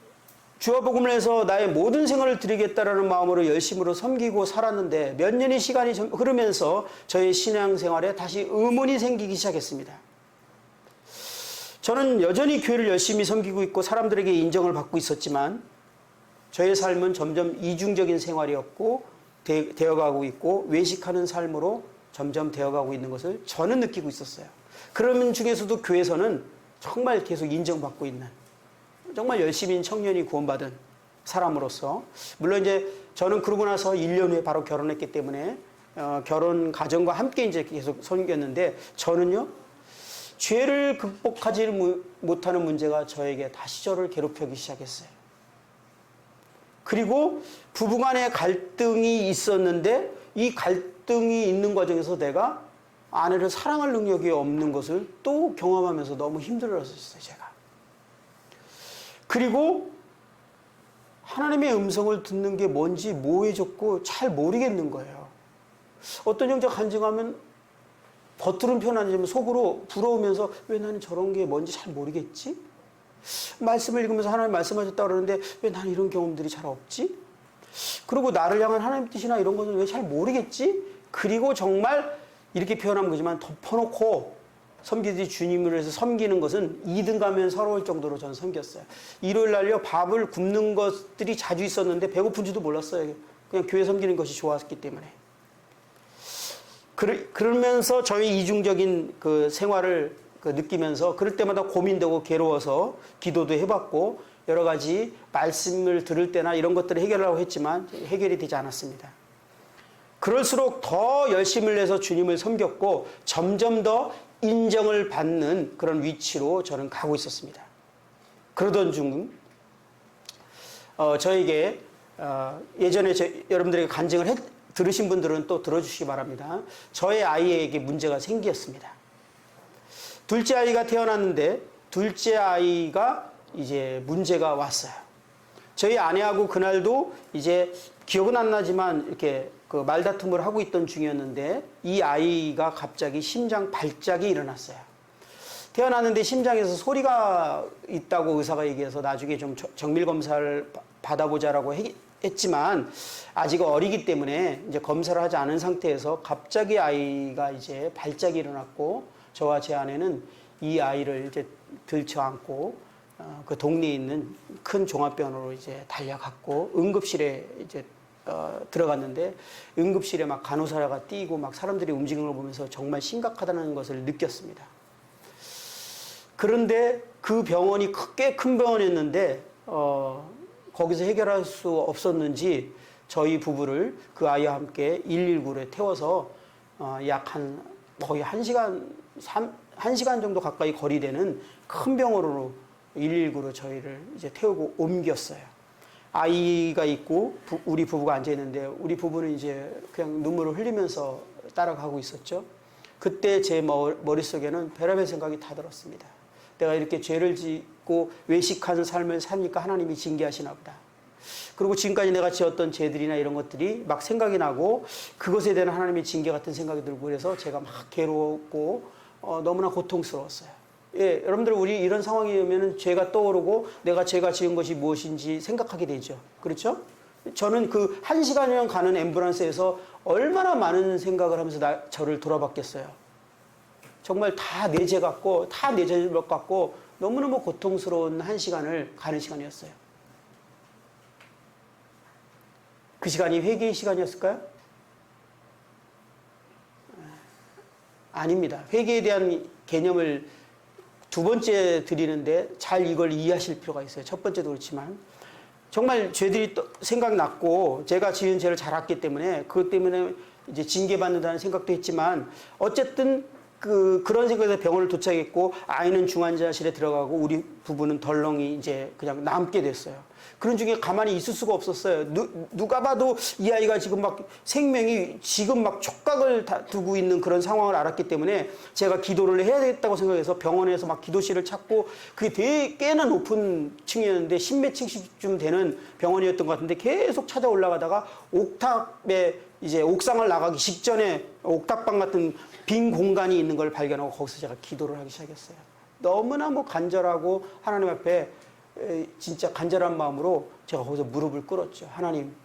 주와 복음을 해서 나의 모든 생활을 드리겠다라는 마음으로 열심으로 섬기고 살았는데 몇 년의 시간이 흐르면서 저의 신앙생활에 다시 의문이 생기기 시작했습니다. 저는 여전히 교회를 열심히 섬기고 있고 사람들에게 인정을 받고 있었지만 저의 삶은 점점 이중적인 생활이었고 되어가고 있고 외식하는 삶으로 점점 되어가고 있는 것을 저는 느끼고 있었어요. 그런 중에서도 교회에서는 정말 계속 인정받고 있는 정말 열심인 청년이 구원받은 사람으로서 물론 이제 저는 그러고 나서 1년 후에 바로 결혼했기 때문에 결혼 가정과 함께 이제 계속 섬겼는데 저는요 죄를 극복하지 못하는 문제가 저에게 다시 저를 괴롭히기 시작했어요. 그리고 부부간의 갈등이 있었는데 이 갈등이 있는 과정에서 내가 아내를 사랑할 능력이 없는 것을 또 경험하면서 너무 힘들었어요, 제가. 그리고 하나님의 음성을 듣는 게 뭔지 모호해졌고 잘 모르겠는 거예요. 어떤 형제가 간증하면 겉으로는 표현하지만 속으로 부러우면서 왜 나는 저런 게 뭔지 잘 모르겠지? 말씀을 읽으면서 하나님 말씀하셨다고 그러는데 왜 나는 이런 경험들이 잘 없지? 그리고 나를 향한 하나님 뜻이나 이런 것은 왜 잘 모르겠지? 그리고 정말 이렇게 표현하는 거지만 덮어놓고 섬기듯이 주님을 위해서 섬기는 것은 2등 가면 서러울 정도로 저는 섬겼어요. 일요일 날요 밥을 굶는 것들이 자주 있었는데 배고픈지도 몰랐어요. 그냥 교회 섬기는 것이 좋았기 때문에. 그러면서 저희 이중적인 그 생활을 느끼면서 그럴 때마다 고민되고 괴로워서 기도도 해봤고 여러 가지 말씀을 들을 때나 이런 것들을 해결하려고 했지만 해결이 되지 않았습니다. 그럴수록 더 열심을 내서 주님을 섬겼고 점점 더 인정을 받는 그런 위치로 저는 가고 있었습니다. 그러던 중 저에게 예전에 여러분들에게 간증을 들으신 분들은 또 들어주시기 바랍니다. 저의 아이에게 문제가 생겼습니다. 둘째 아이가 태어났는데 둘째 아이가 이제 문제가 왔어요. 저희 아내하고 그날도 이제 기억은 안 나지만 이렇게 그 말다툼을 하고 있던 중이었는데 이 아이가 갑자기 심장 발작이 일어났어요. 태어났는데 심장에서 소리가 있다고 의사가 얘기해서 나중에 좀 정밀 검사를 받아보자라고 했지만 아직 어리기 때문에 이제 검사를 하지 않은 상태에서 갑자기 아이가 이제 발작이 일어났고 저와 제 아내는 이 아이를 이제 들쳐안고 그 동네에 있는 큰 종합병원으로 이제 달려갔고 응급실에 이제 들어갔는데 응급실에 막 간호사가 뛰고 막 사람들이 움직이는 걸 보면서 정말 심각하다는 것을 느꼈습니다. 그런데 그 병원이 꽤 큰 병원이었는데 거기서 해결할 수 없었는지 저희 부부를 그 아이와 함께 119에 태워서 약 거의 1시간 정도 가까이 거리되는 큰 병원으로 119로 저희를 이제 태우고 옮겼어요. 아이가 있고 우리 부부가 앉아 있는데 우리 부부는 이제 그냥 눈물을 흘리면서 따라가고 있었죠. 그때 제 머릿속에는 별의별 생각이 다 들었습니다. 내가 이렇게 죄를 짓고 외식하는 삶을 사니까 하나님이 징계하시나 보다. 그리고 지금까지 내가 지었던 죄들이나 이런 것들이 막 생각이 나고 그것에 대한 하나님의 징계 같은 생각이 들고 그래서 제가 막 괴로웠고 너무나 고통스러웠어요. 예, 여러분들 우리 이런 상황이 오면은 죄가 떠오르고 내가 죄가 지은 것이 무엇인지 생각하게 되죠. 그렇죠? 저는 그 1시간이면 가는 앰뷸런스에서 얼마나 많은 생각을 하면서 저를 돌아봤겠어요. 정말 다 내 죄 같고 다 내 잘못 같고 너무너무 고통스러운 1시간을 가는 시간이었어요. 그 시간이 회개의 시간이었을까요? 아닙니다. 회개에 대한 개념을 두 번째 드리는데 잘 이걸 이해하실 필요가 있어요. 첫 번째도 그렇지만 정말 죄들이 생각났고 제가 지은 죄를 잘 알기 때문에 그것 때문에 이제 징계받는다는 생각도 했지만 어쨌든 그런 생각에서 병원을 도착했고 아이는 중환자실에 들어가고 우리 부부는 덜렁이 이제 그냥 남게 됐어요. 그런 중에 가만히 있을 수가 없었어요. 누가 봐도 이 아이가 지금 막 생명이 지금 막 촉각을 두고 있는 그런 상황을 알았기 때문에 제가 기도를 해야 되겠다고 생각해서 병원에서 막 기도실을 찾고 그게 되게 꽤나 높은 층이었는데 10몇 층씩쯤 되는 병원이었던 것 같은데 계속 찾아 올라가다가 옥탑에 이제 옥상을 나가기 직전에 옥탑방 같은 빈 공간이 있는 걸 발견하고 거기서 제가 기도를 하기 시작했어요. 너무나 간절하고 하나님 앞에 진짜 간절한 마음으로 제가 거기서 무릎을 꿇었죠. 하나님,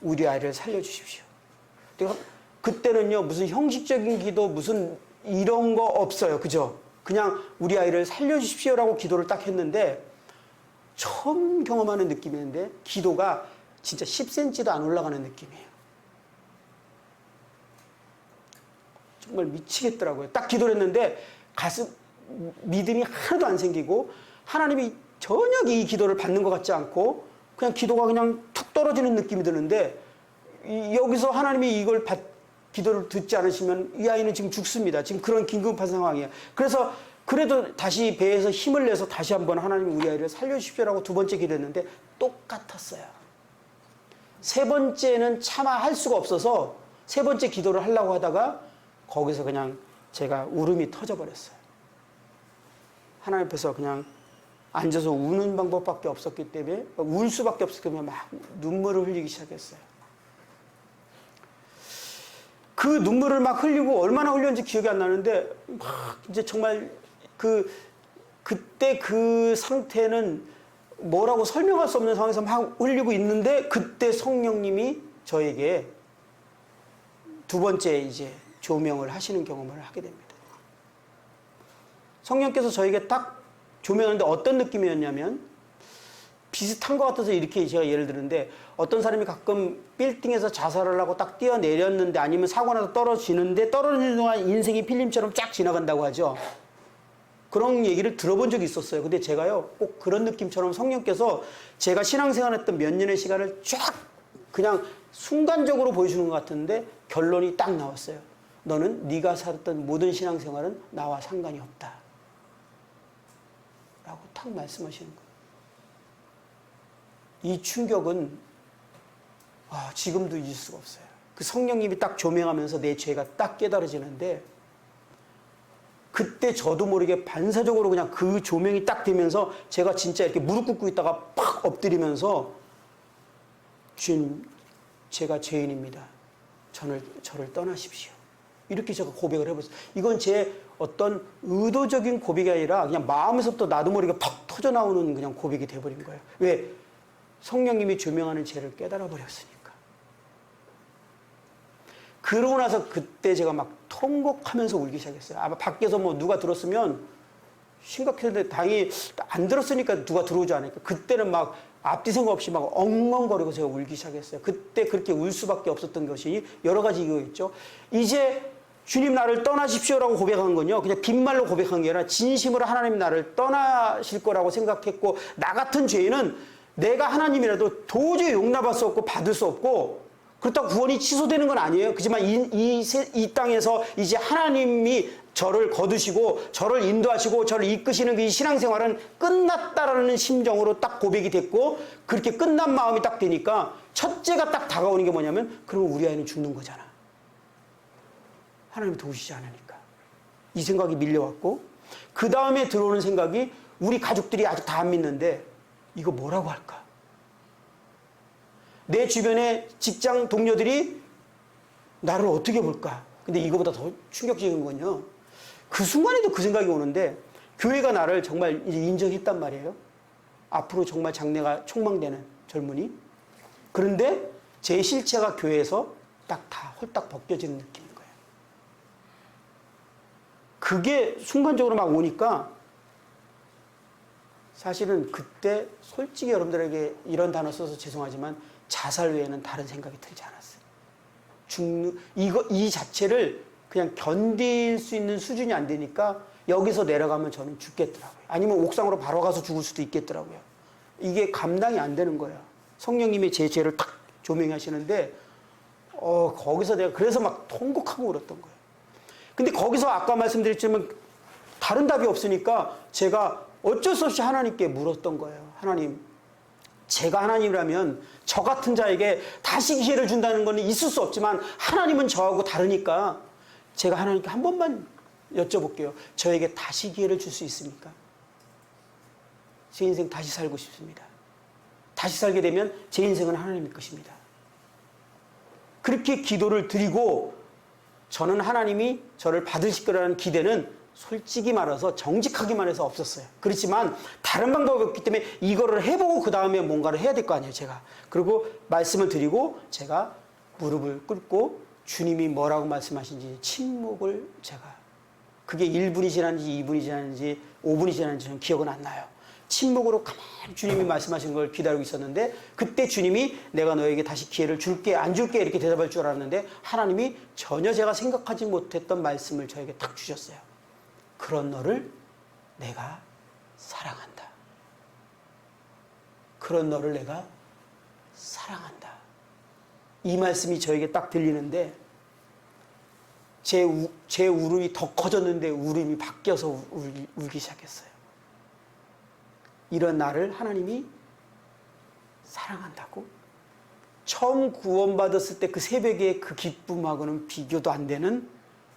우리 아이를 살려주십시오. 내가 그때는요, 무슨 형식적인 기도, 무슨 이런 거 없어요. 그죠? 그냥 우리 아이를 살려주십시오라고 기도를 딱 했는데, 처음 경험하는 느낌이었는데, 기도가 진짜 10cm도 안 올라가는 느낌이에요. 정말 미치겠더라고요. 딱 기도를 했는데, 믿음이 하나도 안 생기고, 하나님이 전혀 이 기도를 받는 것 같지 않고 그냥 기도가 그냥 툭 떨어지는 느낌이 드는데 여기서 하나님이 기도를 듣지 않으시면 이 아이는 지금 죽습니다. 지금 그런 긴급한 상황이에요. 그래서 그래도 다시 배에서 힘을 내서 다시 한번 하나님 우리 아이를 살려주십시오라고 두 번째 기도했는데 똑같았어요. 세 번째는 차마 할 수가 없어서 세 번째 기도를 하려고 하다가 거기서 그냥 제가 울음이 터져버렸어요. 하나님 앞에서 그냥 앉아서 우는 방법밖에 없었기 때문에 울 수밖에 없었기 때문에 막 눈물을 흘리기 시작했어요. 그 눈물을 막 흘리고 얼마나 흘렸는지 기억이 안 나는데 막 이제 정말 그때 그 상태는 뭐라고 설명할 수 없는 상황에서 막 흘리고 있는데 그때 성령님이 저에게 두 번째 이제 조명을 하시는 경험을 하게 됩니다. 성령께서 저에게 딱 조명하는데 어떤 느낌이었냐면 비슷한 것 같아서 이렇게 제가 예를 드는데 어떤 사람이 가끔 빌딩에서 자살을 하고 딱 뛰어내렸는데 아니면 사고 나서 떨어지는데 떨어지는 동안 인생이 필름처럼 쫙 지나간다고 하죠. 그런 얘기를 들어본 적이 있었어요. 근데 제가요 꼭 그런 느낌처럼 성령께서 제가 신앙생활했던 몇 년의 시간을 쫙 그냥 순간적으로 보여주는 것 같은데 결론이 딱 나왔어요. 너는 네가 살았던 모든 신앙생활은 나와 상관이 없다. 라고 탁 말씀하시는 거예요. 이 충격은 지금도 잊을 수가 없어요. 그 성령님이 딱 조명하면서 내 죄가 딱 깨달아지는데 그때 저도 모르게 반사적으로 그냥 그 조명이 딱 되면서 제가 진짜 이렇게 무릎 꿇고 있다가 팍 엎드리면서 주님, 제가 죄인입니다. 저를 떠나십시오. 이렇게 제가 고백을 해봤어요. 이건 제 어떤 의도적인 고백이 아니라 그냥 마음에서부터 나도 모르게 팍 터져나오는 그냥 고백이 돼버린 거예요. 왜? 성령님이 조명하는 죄를 깨달아 버렸으니까. 그러고 나서 그때 제가 막 통곡하면서 울기 시작했어요. 아마 밖에서 누가 들었으면 심각했는데 다행히 안 들었으니까 누가 들어오지 않으니까 그때는 막 앞뒤 생각 없이 막 엉엉거리고 제가 울기 시작했어요. 그때 그렇게 울 수밖에 없었던 것이 여러 가지 이유였죠. 이제 주님 나를 떠나십시오라고 고백한 건요. 그냥 빈말로 고백한 게 아니라 진심으로 하나님 나를 떠나실 거라고 생각했고 나 같은 죄인은 내가 하나님이라도 도저히 용납할 수 없고 받을 수 없고 그렇다고 구원이 취소되는 건 아니에요. 그렇지만 이 땅에서 이제 하나님이 저를 거두시고 저를 인도하시고 저를 이끄시는 이 신앙생활은 끝났다라는 심정으로 딱 고백이 됐고 그렇게 끝난 마음이 딱 되니까 첫째가 딱 다가오는 게 뭐냐면 그러면 우리 아이는 죽는 거잖아. 하나님이 도우시지 않으니까. 이 생각이 밀려왔고 그 다음에 들어오는 생각이 우리 가족들이 아직 다 안 믿는데 이거 뭐라고 할까? 내 주변의 직장 동료들이 나를 어떻게 볼까? 근데 이거보다 더 충격적인 건요. 그 순간에도 그 생각이 오는데 교회가 나를 정말 이제 인정했단 말이에요. 앞으로 정말 장래가 촉망되는 젊은이. 그런데 제 실체가 교회에서 딱 다 홀딱 벗겨지는 느낌인 거예요. 그게 순간적으로 막 오니까 사실은 그때 솔직히 여러분들에게 이런 단어 써서 죄송하지만 자살 외에는 다른 생각이 들지 않았어요. 이 자체를 그냥 견딜 수 있는 수준이 안 되니까 여기서 내려가면 저는 죽겠더라고요. 아니면 옥상으로 바로 가서 죽을 수도 있겠더라고요. 이게 감당이 안 되는 거예요. 성령님이 제 죄를 탁 조명하시는데 거기서 내가 그래서 막 통곡하고 울었던 거예요. 근데 거기서 아까 말씀드렸지만 다른 답이 없으니까 제가 어쩔 수 없이 하나님께 물었던 거예요. 하나님, 제가 하나님이라면 저 같은 자에게 다시 기회를 준다는 건 있을 수 없지만 하나님은 저하고 다르니까 제가 하나님께 한 번만 여쭤볼게요. 저에게 다시 기회를 줄 수 있습니까? 제 인생 다시 살고 싶습니다. 다시 살게 되면 제 인생은 하나님의 것입니다. 그렇게 기도를 드리고 저는 하나님이 저를 받으실 거라는 기대는 솔직히 말해서 정직하게 말해서 없었어요. 그렇지만 다른 방법이 없기 때문에 이거를 해보고 그 다음에 뭔가를 해야 될 거 아니에요, 제가. 그리고 말씀을 드리고 제가 무릎을 꿇고 주님이 뭐라고 말씀하신지 침묵을 제가 그게 1분이 지났는지 2분이 지났는지 5분이 지났는지 저는 기억은 안 나요. 침묵으로 가만히 주님이 말씀하신 걸 기다리고 있었는데 그때 주님이 내가 너에게 다시 기회를 줄게 안 줄게 이렇게 대답할 줄 알았는데 하나님이 전혀 제가 생각하지 못했던 말씀을 저에게 딱 주셨어요. 그런 너를 내가 사랑한다. 그런 너를 내가 사랑한다. 이 말씀이 저에게 딱 들리는데 제 울음이 더 커졌는데 울음이 바뀌어서 울기 시작했어요. 이런 나를 하나님이 사랑한다고? 처음 구원받았을 때 그 새벽에 그 기쁨하고는 비교도 안 되는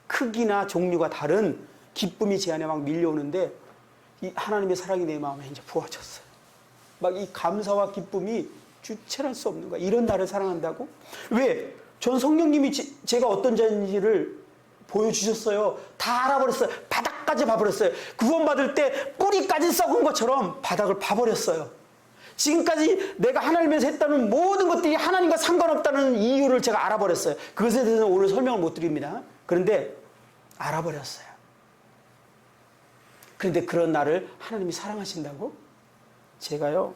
크기나 종류가 다른 기쁨이 제 안에 막 밀려오는데 이 하나님의 사랑이 내 마음에 이제 부어졌어요. 막 이 감사와 기쁨이 주체할 수 없는 거야. 이런 나를 사랑한다고? 왜? 전 성령님이 제가 어떤 자인지를 보여주셨어요. 다 알아버렸어요. 바닥까지 봐버렸어요. 구원받을 때 뿌리까지 썩은 것처럼 바닥을 봐버렸어요. 지금까지 내가 하나님에서 했다는 모든 것들이 하나님과 상관없다는 이유를 제가 알아버렸어요. 그것에 대해서는 오늘 설명을 못 드립니다. 그런데 알아버렸어요. 그런데 그런 나를 하나님이 사랑하신다고? 제가요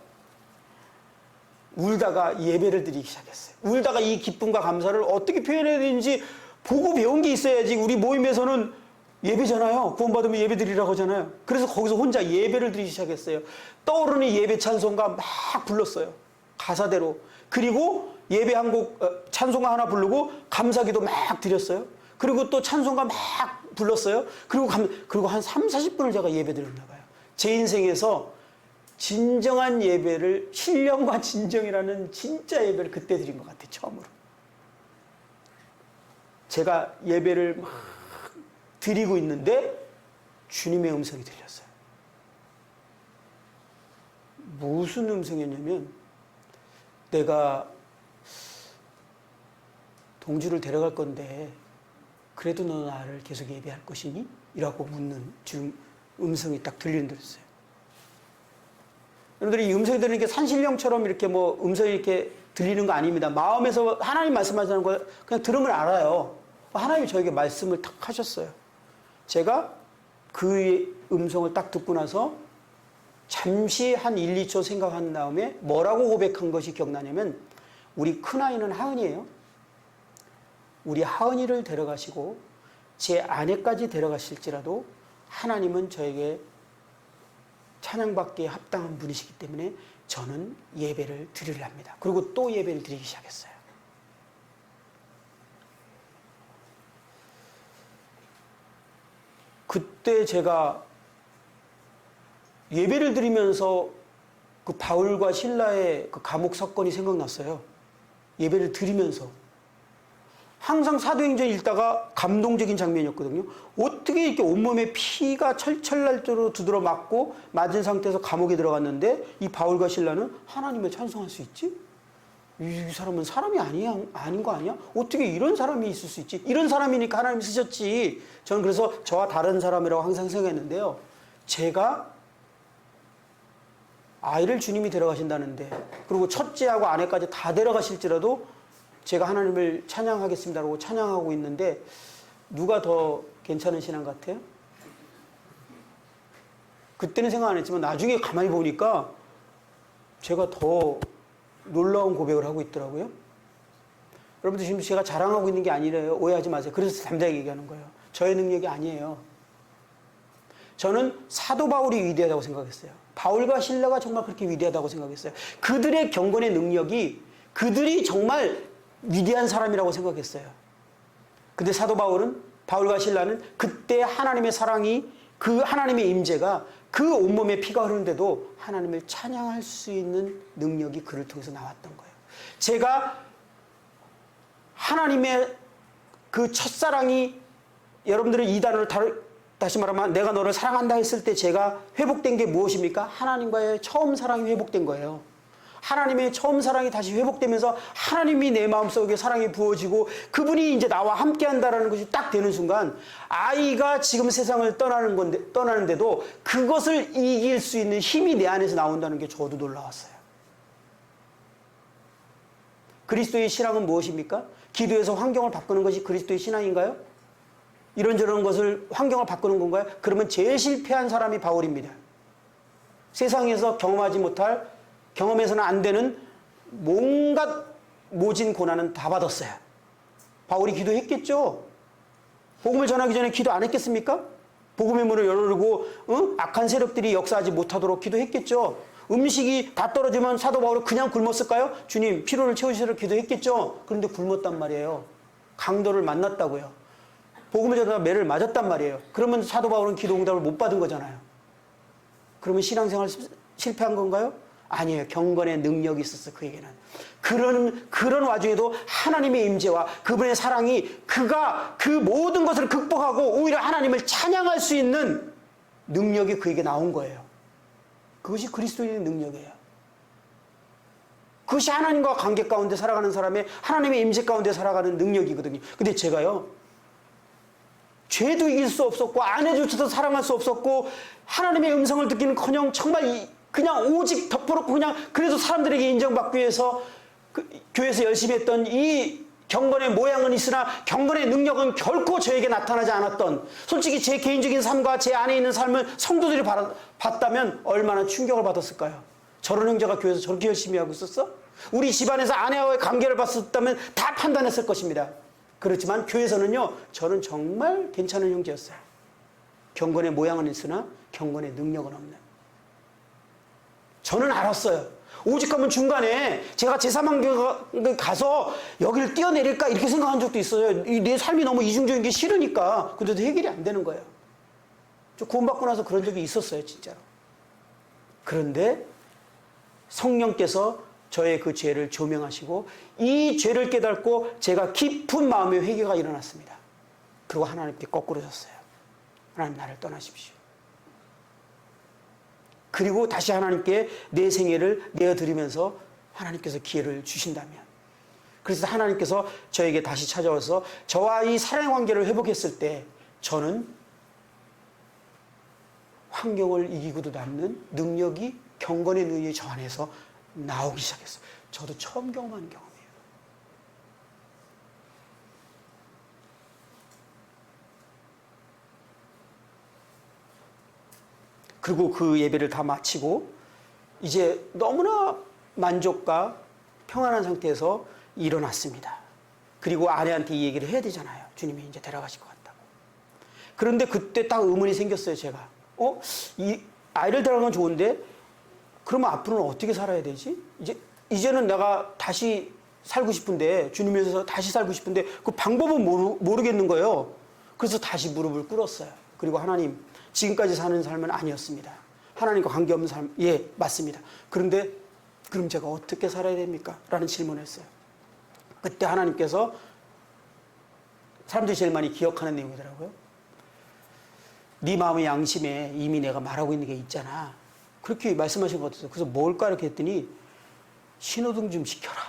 울다가 예배를 드리기 시작했어요. 울다가 이 기쁨과 감사를 어떻게 표현해야 되는지 보고 배운 게 있어야지. 우리 모임에서는 예배잖아요. 구원받으면 예배 드리라고 하잖아요. 그래서 거기서 혼자 예배를 드리기 시작했어요. 떠오르는 예배 찬송가 막 불렀어요. 가사대로. 그리고 예배 한 곡, 찬송가 하나 부르고 감사기도 막 드렸어요. 그리고 또 찬송가 막 불렀어요. 그리고 한 3, 40분을 제가 예배 드렸나 봐요. 제 인생에서 진정한 예배를, 신령과 진정이라는 진짜 예배를 그때 드린 것 같아요. 처음으로. 제가 예배를 막 드리고 있는데 주님의 음성이 들렸어요. 무슨 음성이었냐면 내가 동주를 데려갈 건데 그래도 너 나를 계속 예배할 것이니? 이라고 묻는 음성이 딱 들리는 들었어요. 여러분들이 이 음성이 들리는 게 산신령처럼 이렇게 뭐 음성이 이렇게 들리는 거 아닙니다. 마음에서 하나님 말씀하시는 거 그냥 들으면 알아요. 하나님이 저에게 말씀을 딱 하셨어요. 제가 그 음성을 딱 듣고 나서 잠시 한 1, 2초 생각한 다음에 뭐라고 고백한 것이 기억나냐면 우리 큰아이는 하은이에요. 우리 하은이를 데려가시고 제 아내까지 데려가실지라도 하나님은 저에게 찬양받기에 합당한 분이시기 때문에 저는 예배를 드리려 합니다. 그리고 또 예배를 드리기 시작했어요. 그때 제가 예배를 드리면서 그 바울과 실라의 그 감옥 사건이 생각났어요. 예배를 드리면서. 항상 사도행전 읽다가 감동적인 장면이었거든요. 어떻게 이렇게 온몸에 피가 철철 날 정도로 두드러 맞고 맞은 상태에서 감옥에 들어갔는데 이 바울과 실라는 하나님을 찬송할 수 있지? 이 사람은 사람이 아닌 거 아니야? 어떻게 이런 사람이 있을 수 있지? 이런 사람이니까 하나님이 쓰셨지. 저는 그래서 저와 다른 사람이라고 항상 생각했는데요. 제가 아이를 주님이 데려가신다는데, 그리고 첫째하고 아내까지 다 데려가실지라도 제가 하나님을 찬양하겠습니다라고 찬양하고 있는데 누가 더 괜찮은 신앙 같아요? 그때는 생각 안 했지만 나중에 가만히 보니까 제가 더 놀라운 고백을 하고 있더라고요. 여러분들 지금 제가 자랑하고 있는 게 아니래요. 오해하지 마세요. 그래서 담대하게 얘기하는 거예요. 저의 능력이 아니에요. 저는 사도 바울이 위대하다고 생각했어요. 바울과 실라가 정말 그렇게 위대하다고 생각했어요. 그들의 경건의 능력이 그들이 정말 위대한 사람이라고 생각했어요. 근데 사도 바울은, 바울과 실라는 그때 하나님의 사랑이, 그 하나님의 임재가 그 온몸에 피가 흐르는데도 하나님을 찬양할 수 있는 능력이 그를 통해서 나왔던 거예요. 제가 하나님의 그 첫사랑이, 여러분들은 이 단어를 다시 말하면 내가 너를 사랑한다 했을 때 제가 회복된 게 무엇입니까? 하나님과의 처음 사랑이 회복된 거예요. 하나님의 처음 사랑이 다시 회복되면서 하나님이 내 마음속에 사랑이 부어지고 그분이 이제 나와 함께 한다라는 것이 딱 되는 순간 아이가 지금 세상을 떠나는데도 그것을 이길 수 있는 힘이 내 안에서 나온다는 게 저도 놀라웠어요. 그리스도의 신앙은 무엇입니까? 기도해서 환경을 바꾸는 것이 그리스도의 신앙인가요? 이런저런 것을 환경을 바꾸는 건가요? 그러면 제일 실패한 사람이 바울입니다. 세상에서 경험하지 못할, 경험해서는 안 되는 온갖 모진 고난은 다 받았어요. 바울이 기도했겠죠. 복음을 전하기 전에 기도 안 했겠습니까? 복음의 문을 열어두고 악한 세력들이 역사하지 못하도록 기도했겠죠. 음식이 다 떨어지면 사도 바울은 그냥 굶었을까요? 주님 피로를 채우시도록 기도했겠죠. 그런데 굶었단 말이에요. 강도를 만났다고요. 복음을 전하다가 매를 맞았단 말이에요. 그러면 사도 바울은 기도 응답을 못 받은 거잖아요. 그러면 신앙생활 실패한 건가요? 아니에요. 경건의 능력이 있었어, 그에게는. 그런 와중에도 하나님의 임재와 그분의 사랑이 그가 그 모든 것을 극복하고 오히려 하나님을 찬양할 수 있는 능력이 그에게 나온 거예요. 그것이 그리스도인의 능력이에요. 그것이 하나님과 관계 가운데 살아가는 사람의 하나님의 임재 가운데 살아가는 능력이거든요. 근데 제가요, 죄도 이길 수 없었고 아내조차도 사랑할 수 없었고 하나님의 음성을 듣기는커녕 정말 그냥 오직 덮어놓고 그냥 그래도 사람들에게 인정받기 위해서 교회에서 열심히 했던 이 경건의 모양은 있으나 경건의 능력은 결코 저에게 나타나지 않았던, 솔직히 제 개인적인 삶과 제 안에 있는 삶을 성도들이 봤다면 얼마나 충격을 받았을까요? 저런 형제가 교회에서 저렇게 열심히 하고 있었어? 우리 집안에서 아내와의 관계를 봤었다면 다 판단했을 것입니다. 그렇지만 교회에서는요, 저는 정말 괜찮은 형제였어요. 경건의 모양은 있으나 경건의 능력은 없는. 저는 알았어요. 오직하면 중간에 제가 제3한계 가서 여기를 뛰어내릴까 이렇게 생각한 적도 있어요. 내 삶이 너무 이중적인 게 싫으니까. 근데도 해결이 안 되는 거예요. 저 구원받고 나서 그런 적이 있었어요, 진짜로. 그런데 성령께서 저의 그 죄를 조명하시고 이 죄를 깨닫고 제가 깊은 마음의 회개가 일어났습니다. 그리고 하나님께 거꾸로 졌어요. 하나님, 나를 떠나십시오. 그리고 다시 하나님께 내 생애를 내어드리면서 하나님께서 기회를 주신다면, 그래서 하나님께서 저에게 다시 찾아와서 저와 이 사랑의 관계를 회복했을 때 저는 환경을 이기고도 남는 능력이, 경건의 능력이 저 안에서 나오기 시작했어요. 저도 처음 경험하는 경험이에요. 그리고 그 예배를 다 마치고 이제 너무나 만족과 평안한 상태에서 일어났습니다. 그리고 아내한테 이 얘기를 해야 되잖아요. 주님이 이제 데려가실 것 같다고. 그런데 그때 딱 의문이 생겼어요, 제가. 이 아이를 데려가는 건 좋은데 그러면 앞으로는 어떻게 살아야 되지? 이제는 내가 다시 살고 싶은데, 주님에서 다시 살고 싶은데 그 방법은 모르겠는 거예요. 그래서 다시 무릎을 꿇었어요. 그리고 하나님, 지금까지 사는 삶은 아니었습니다. 하나님과 관계없는 삶, 예, 맞습니다. 그런데 그럼 제가 어떻게 살아야 됩니까? 라는 질문을 했어요. 그때 하나님께서, 사람들이 제일 많이 기억하는 내용이더라고요. 네 마음의 양심에 이미 내가 말하고 있는 게 있잖아. 그렇게 말씀하신 것 같아서. 그래서 뭘까 이렇게 했더니 신호등 좀 시켜라.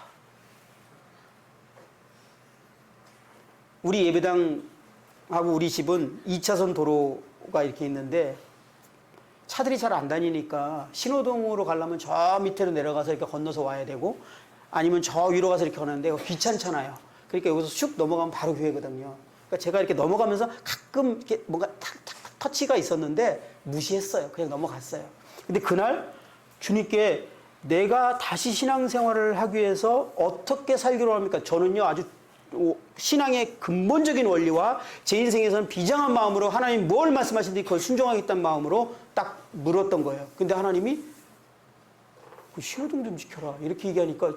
우리 예배당하고 우리 집은 2차선 도로가 이렇게 있는데 차들이 잘 안 다니니까 신호등으로 가려면 저 밑으로 내려가서 이렇게 건너서 와야 되고 아니면 저 위로 가서 이렇게 가는데 귀찮잖아요. 그러니까 여기서 슉 넘어가면 바로 교회거든요. 그러니까 제가 이렇게 넘어가면서 가끔 이렇게 뭔가 탁탁 터치가 있었는데 무시했어요. 그냥 넘어갔어요. 근데 그날 주님께 내가 다시 신앙생활을 하기 위해서 어떻게 살기로 합니까? 저는요 아주 신앙의 근본적인 원리와 제 인생에서는 비장한 마음으로 하나님 뭘 말씀하시는지 그걸 순종하겠다는 마음으로 딱 물었던 거예요. 근데 하나님이 신호등 좀 지켜라 이렇게 얘기하니까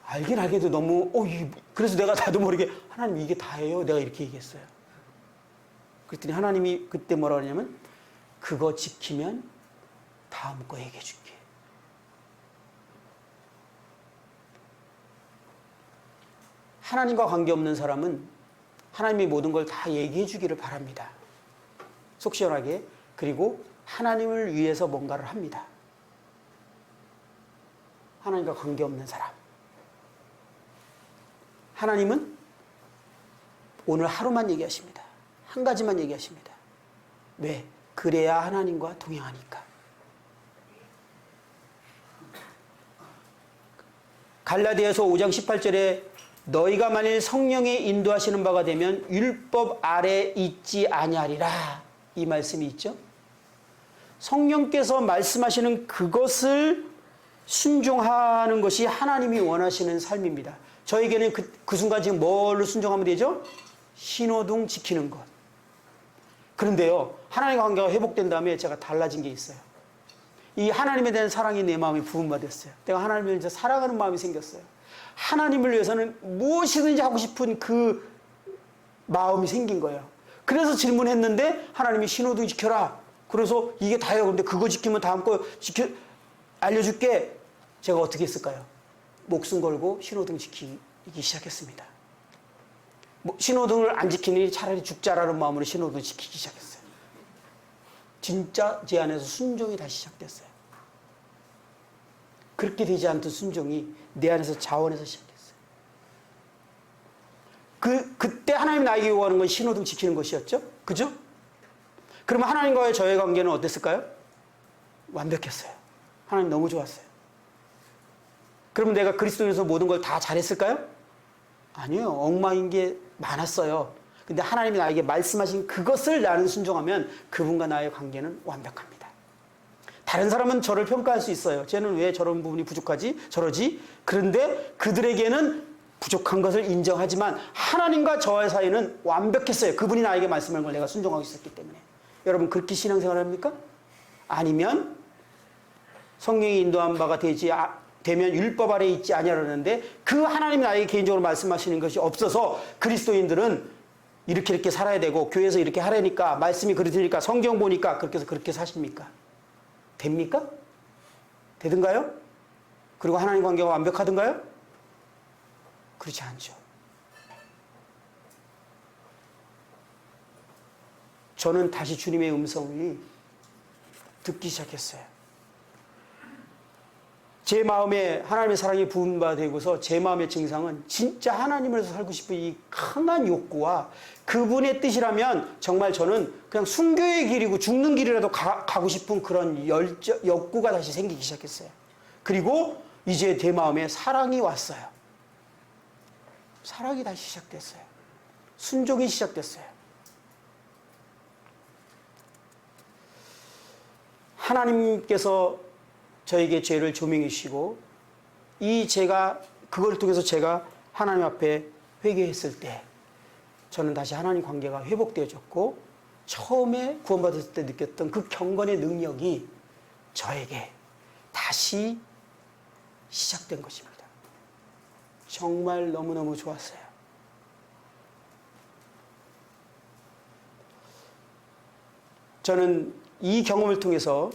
알긴 알게도 너무 그래서 내가 나도 모르게 하나님 이게 다예요. 내가 이렇게 얘기했어요. 그랬더니 하나님이 그때 뭐라 그러냐면 그거 지키면 다음 거 얘기해 줄게. 하나님과 관계없는 사람은 하나님이 모든 걸 다 얘기해 주기를 바랍니다. 속 시원하게. 그리고 하나님을 위해서 뭔가를 합니다. 하나님과 관계없는 사람. 하나님은 오늘 하루만 얘기하십니다. 한 가지만 얘기하십니다. 왜? 그래야 하나님과 동행하니까. 갈라디아서 5장 18절에 너희가 만일 성령의 인도하시는 바가 되면 율법 아래 있지 아니하리라 이 말씀이 있죠. 성령께서 말씀하시는 그것을 순종하는 것이 하나님이 원하시는 삶입니다. 저에게는 그 순간 지금 뭘로 순종하면 되죠? 신호등 지키는 것. 그런데요 하나님과 관계가 회복된 다음에 제가 달라진 게 있어요. 이 하나님에 대한 사랑이 내 마음에 부음받았어요. 내가 하나님을 이제 사랑하는 마음이 생겼어요. 하나님을 위해서는 무엇이든지 하고 싶은 그 마음이 생긴 거예요. 그래서 질문했는데 하나님이 신호등 지켜라. 그래서 이게 다예요. 근데 그거 지키면 다음 거 알려줄게. 제가 어떻게 했을까요? 목숨 걸고 신호등 지키기 시작했습니다. 신호등을 안 지키니 차라리 죽자라는 마음으로 신호등 지키기 시작했어요. 진짜 제 안에서 순종이 다시 시작됐어요. 그렇게 되지 않던 순종이 내 안에서 자원해서 시작했어요. 그때 하나님이 나에게 요구하는 건 신호등 지키는 것이었죠? 그죠? 그러면 하나님과의 저의 관계는 어땠을까요? 완벽했어요. 하나님 너무 좋았어요. 그러면 내가 그리스도인에서 모든 걸 다 잘했을까요? 아니요. 엉망인 게 많았어요. 근데 하나님이 나에게 말씀하신 그것을 나는 순종하면 그분과 나의 관계는 완벽합니다. 다른 사람은 저를 평가할 수 있어요. 쟤는 왜 저런 부분이 부족하지? 저러지? 그런데 그들에게는 부족한 것을 인정하지만 하나님과 저의 사이는 완벽했어요. 그분이 나에게 말씀하는 걸 내가 순종하고 있었기 때문에. 여러분 그렇게 신앙생활 합니까? 아니면 성령이 인도한 바가 되면 율법 아래에 있지 아니하라는데 그 하나님이 나에게 개인적으로 말씀하시는 것이 없어서 그리스도인들은 이렇게 살아야 되고 교회에서 이렇게 하라니까 말씀이 그러니까 성경 보니까 그렇게 해서 그렇게 사십니까? 됩니까? 되든가요? 그리고 하나님 관계가 완벽하든가요? 그렇지 않죠. 저는 다시 주님의 음성을 듣기 시작했어요. 제 마음에 하나님의 사랑이 부음받아되고서 제 마음의 증상은 진짜 하나님을 살고 싶은 이 강한 욕구와 그분의 뜻이라면 정말 저는 그냥 순교의 길이고 죽는 길이라도 가고 싶은 그런 욕구가 다시 생기기 시작했어요. 그리고 이제 제 마음에 사랑이 왔어요. 사랑이 다시 시작됐어요. 순종이 시작됐어요. 하나님께서 저에게 죄를 조명해 주시고 그걸 통해서 제가 하나님 앞에 회개했을 때 저는 다시 하나님 관계가 회복되어졌고 처음에 구원받았을 때 느꼈던 그 경건의 능력이 저에게 다시 시작된 것입니다. 정말 너무너무 좋았어요. 저는 이 경험을 통해서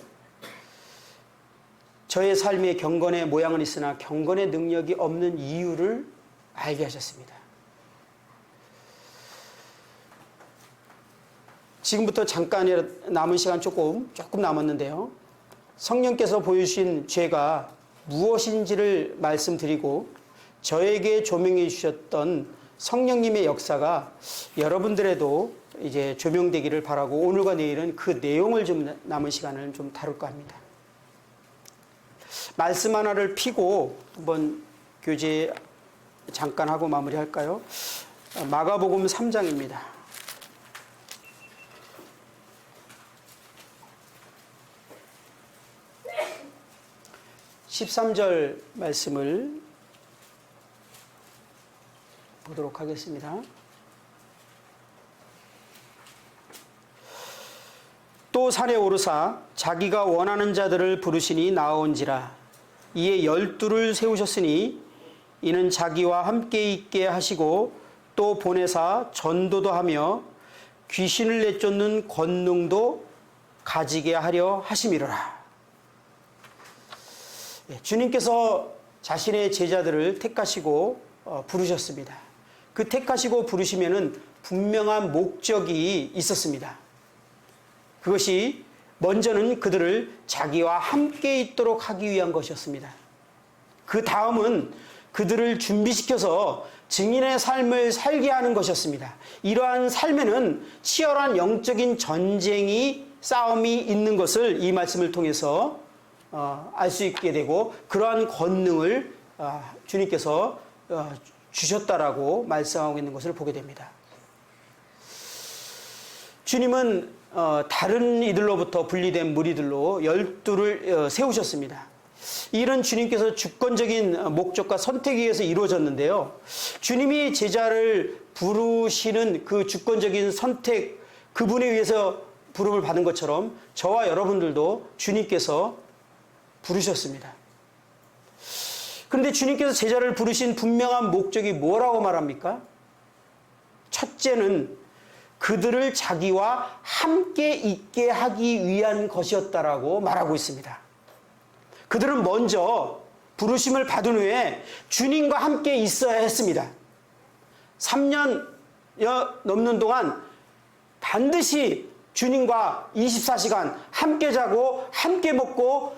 저의 삶의 경건의 모양은 있으나 경건의 능력이 없는 이유를 알게 하셨습니다. 지금부터 잠깐 남은 시간 조금 남았는데요. 성령께서 보여주신 죄가 무엇인지를 말씀드리고 저에게 조명해 주셨던 성령님의 역사가 여러분들에도 이제 조명되기를 바라고 오늘과 내일은 그 내용을 좀 남은 시간을 좀 다룰까 합니다. 말씀 하나를 피고 한번 교제 잠깐 하고 마무리할까요? 마가복음 3장입니다. 13절 말씀을 보도록 하겠습니다. 또 산에 오르사 자기가 원하는 자들을 부르시니 나아온지라. 이에 12를 세우셨으니 이는 자기와 함께 있게 하시고 또 보내사 전도도 하며 귀신을 내쫓는 권능도 가지게 하려 하심이로라. 주님께서 자신의 제자들을 택하시고 부르셨습니다. 그 택하시고 부르시면은 분명한 목적이 있었습니다. 그것이 먼저는 그들을 자기와 함께 있도록 하기 위한 것이었습니다. 그 다음은 그들을 준비시켜서 증인의 삶을 살게 하는 것이었습니다. 이러한 삶에는 치열한 영적인 싸움이 있는 것을 이 말씀을 통해서 알 수 있게 되고, 그러한 권능을 주님께서 주셨다라고 말씀하고 있는 것을 보게 됩니다. 주님은 다른 이들로부터 분리된 무리들로 12를 세우셨습니다. 이 일은 주님께서 주권적인 목적과 선택에 의해서 이루어졌는데요. 주님이 제자를 부르시는 그 주권적인 선택, 그분에 의해서 부름을 받은 것처럼 저와 여러분들도 주님께서 부르셨습니다. 그런데 주님께서 제자를 부르신 분명한 목적이 뭐라고 말합니까? 첫째는 그들을 자기와 함께 있게 하기 위한 것이었다라고 말하고 있습니다. 그들은 먼저 부르심을 받은 후에 주님과 함께 있어야 했습니다. 3년여 넘는 동안 반드시 주님과 24시간 함께 자고 함께 먹고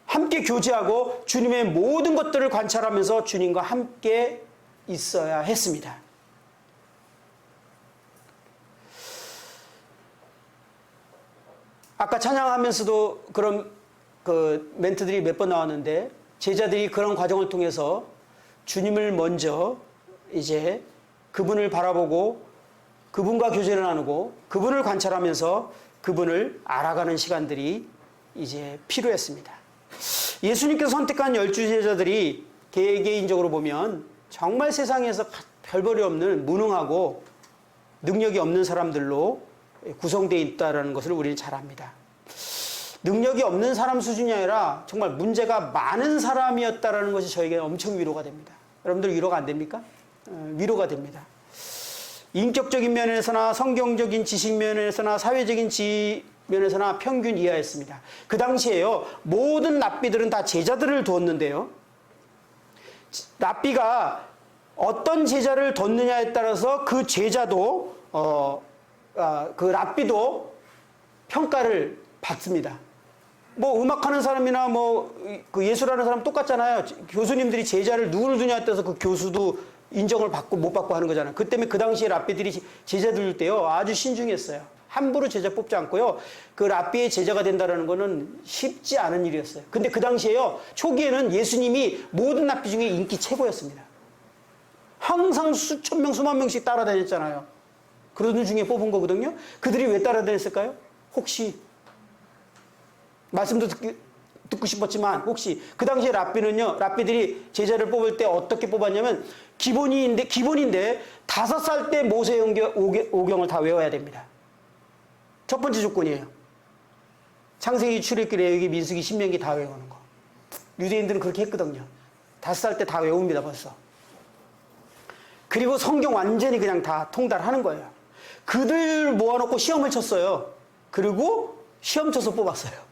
함께 교제하고 주님의 모든 것들을 관찰하면서 주님과 함께 있어야 했습니다. 아까 찬양하면서도 그런 멘트들이 몇 번 나왔는데, 제자들이 그런 과정을 통해서 주님을 먼저 이제 그분을 바라보고 그분과 교제를 나누고 그분을 관찰하면서 그분을 알아가는 시간들이 이제 필요했습니다. 예수님께서 선택한 12제자들이 개개인적으로 보면 정말 세상에서 별볼이 없는 무능하고 능력이 없는 사람들로 구성되어 있다는 것을 우리는 잘 압니다. 능력이 없는 사람 수준이 아니라 정말 문제가 많은 사람이었다는 것이 저에게 엄청 위로가 됩니다. 여러분들 위로가 안 됩니까? 위로가 됩니다. 인격적인 면에서나 성경적인 지식 면에서나 사회적인 면에서나 평균 이하였습니다. 그 당시에요, 모든 랍비들은 다 제자들을 두었는데요, 랍비가 어떤 제자를 뒀느냐에 따라서 그 제자도 그 랍비도 평가를 받습니다. 뭐 음악하는 사람이나 그 예술하는 사람 똑같잖아요. 교수님들이 제자를 누구를 두냐에 따라서 그 교수도 인정을 받고 못 받고 하는 거잖아요. 그 때문에 그 당시에 랍비들이 제자 둘 때요 아주 신중했어요. 함부로 제자 뽑지 않고요. 그 랍비의 제자가 된다는 거는 쉽지 않은 일이었어요. 근데 그 당시에요, 초기에는 예수님이 모든 랍비 중에 인기 최고였습니다. 항상 수천 명, 수만 명씩 따라다녔잖아요. 그런 중에 뽑은 거거든요. 그들이 왜 따라다녔을까요? 혹시 말씀도 듣고 싶었지만 혹시 그 당시에 랍비들이 제자를 뽑을 때 어떻게 뽑았냐면 기본인데 5살 때 모세오경을 다 외워야 됩니다. 첫 번째 조건이에요. 창세기, 출애굽기, 레위기, 민수기, 신명기 다 외우는 거. 유대인들은 그렇게 했거든요. 5살 때 다 외웁니다, 벌써. 그리고 성경 완전히 그냥 다 통달하는 거예요. 그들 모아놓고 시험을 쳤어요. 그리고 시험 쳐서 뽑았어요.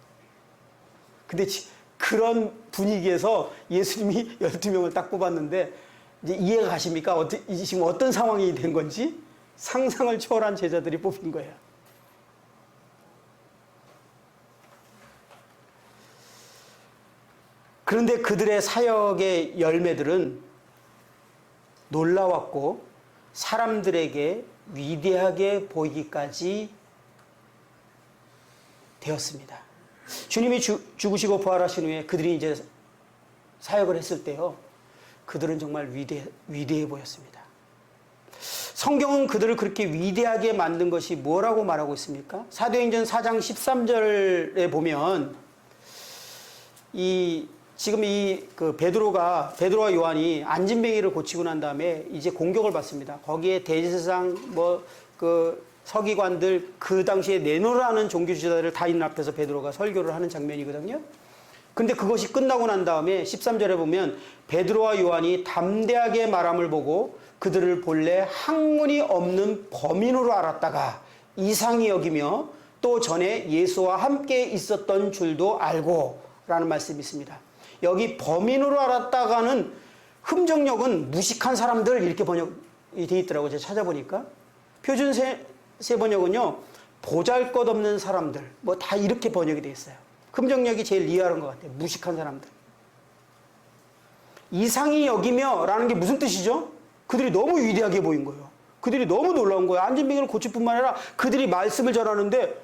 근데 그런 분위기에서 예수님이 12명을 딱 뽑았는데, 이제 이해가 가십니까? 지금 어떤 상황이 된 건지? 상상을 초월한 제자들이 뽑힌 거예요. 그런데 그들의 사역의 열매들은 놀라웠고 사람들에게 위대하게 보이기까지 되었습니다. 주님이 죽으시고 부활하신 후에 그들이 이제 사역을 했을 때요, 그들은 정말 위대해 보였습니다. 성경은 그들을 그렇게 위대하게 만든 것이 뭐라고 말하고 있습니까? 사도행전 4장 13절에 보면 지금 베드로와 요한이 안진뱅이를 고치고 난 다음에 이제 공격을 받습니다. 거기에 대제사장 서기관들 그 당시에 내노라는 종교 지도자들 다 있는 앞에서 베드로가 설교를 하는 장면이거든요. 근데 그것이 끝나고 난 다음에 13절에 보면 베드로와 요한이 담대하게 말함을 보고 그들을 본래 학문이 없는 범인으로 알았다가 이상히 여기며 또 전에 예수와 함께 있었던 줄도 알고 라는 말씀이 있습니다. 여기 범인으로 알았다가는 흠정역은 무식한 사람들 이렇게 번역이 되어 있더라고요. 제가 찾아보니까. 표준 세번역은요, 보잘것없는 사람들 뭐 다 이렇게 번역이 되어 있어요. 흠정역이 제일 리얼한 것 같아요. 무식한 사람들. 이상히 여기며 라는 게 무슨 뜻이죠? 그들이 너무 위대하게 보인 거예요. 그들이 너무 놀라운 거예요. 안진뱅이를 고칠 뿐만 아니라 그들이 말씀을 전하는데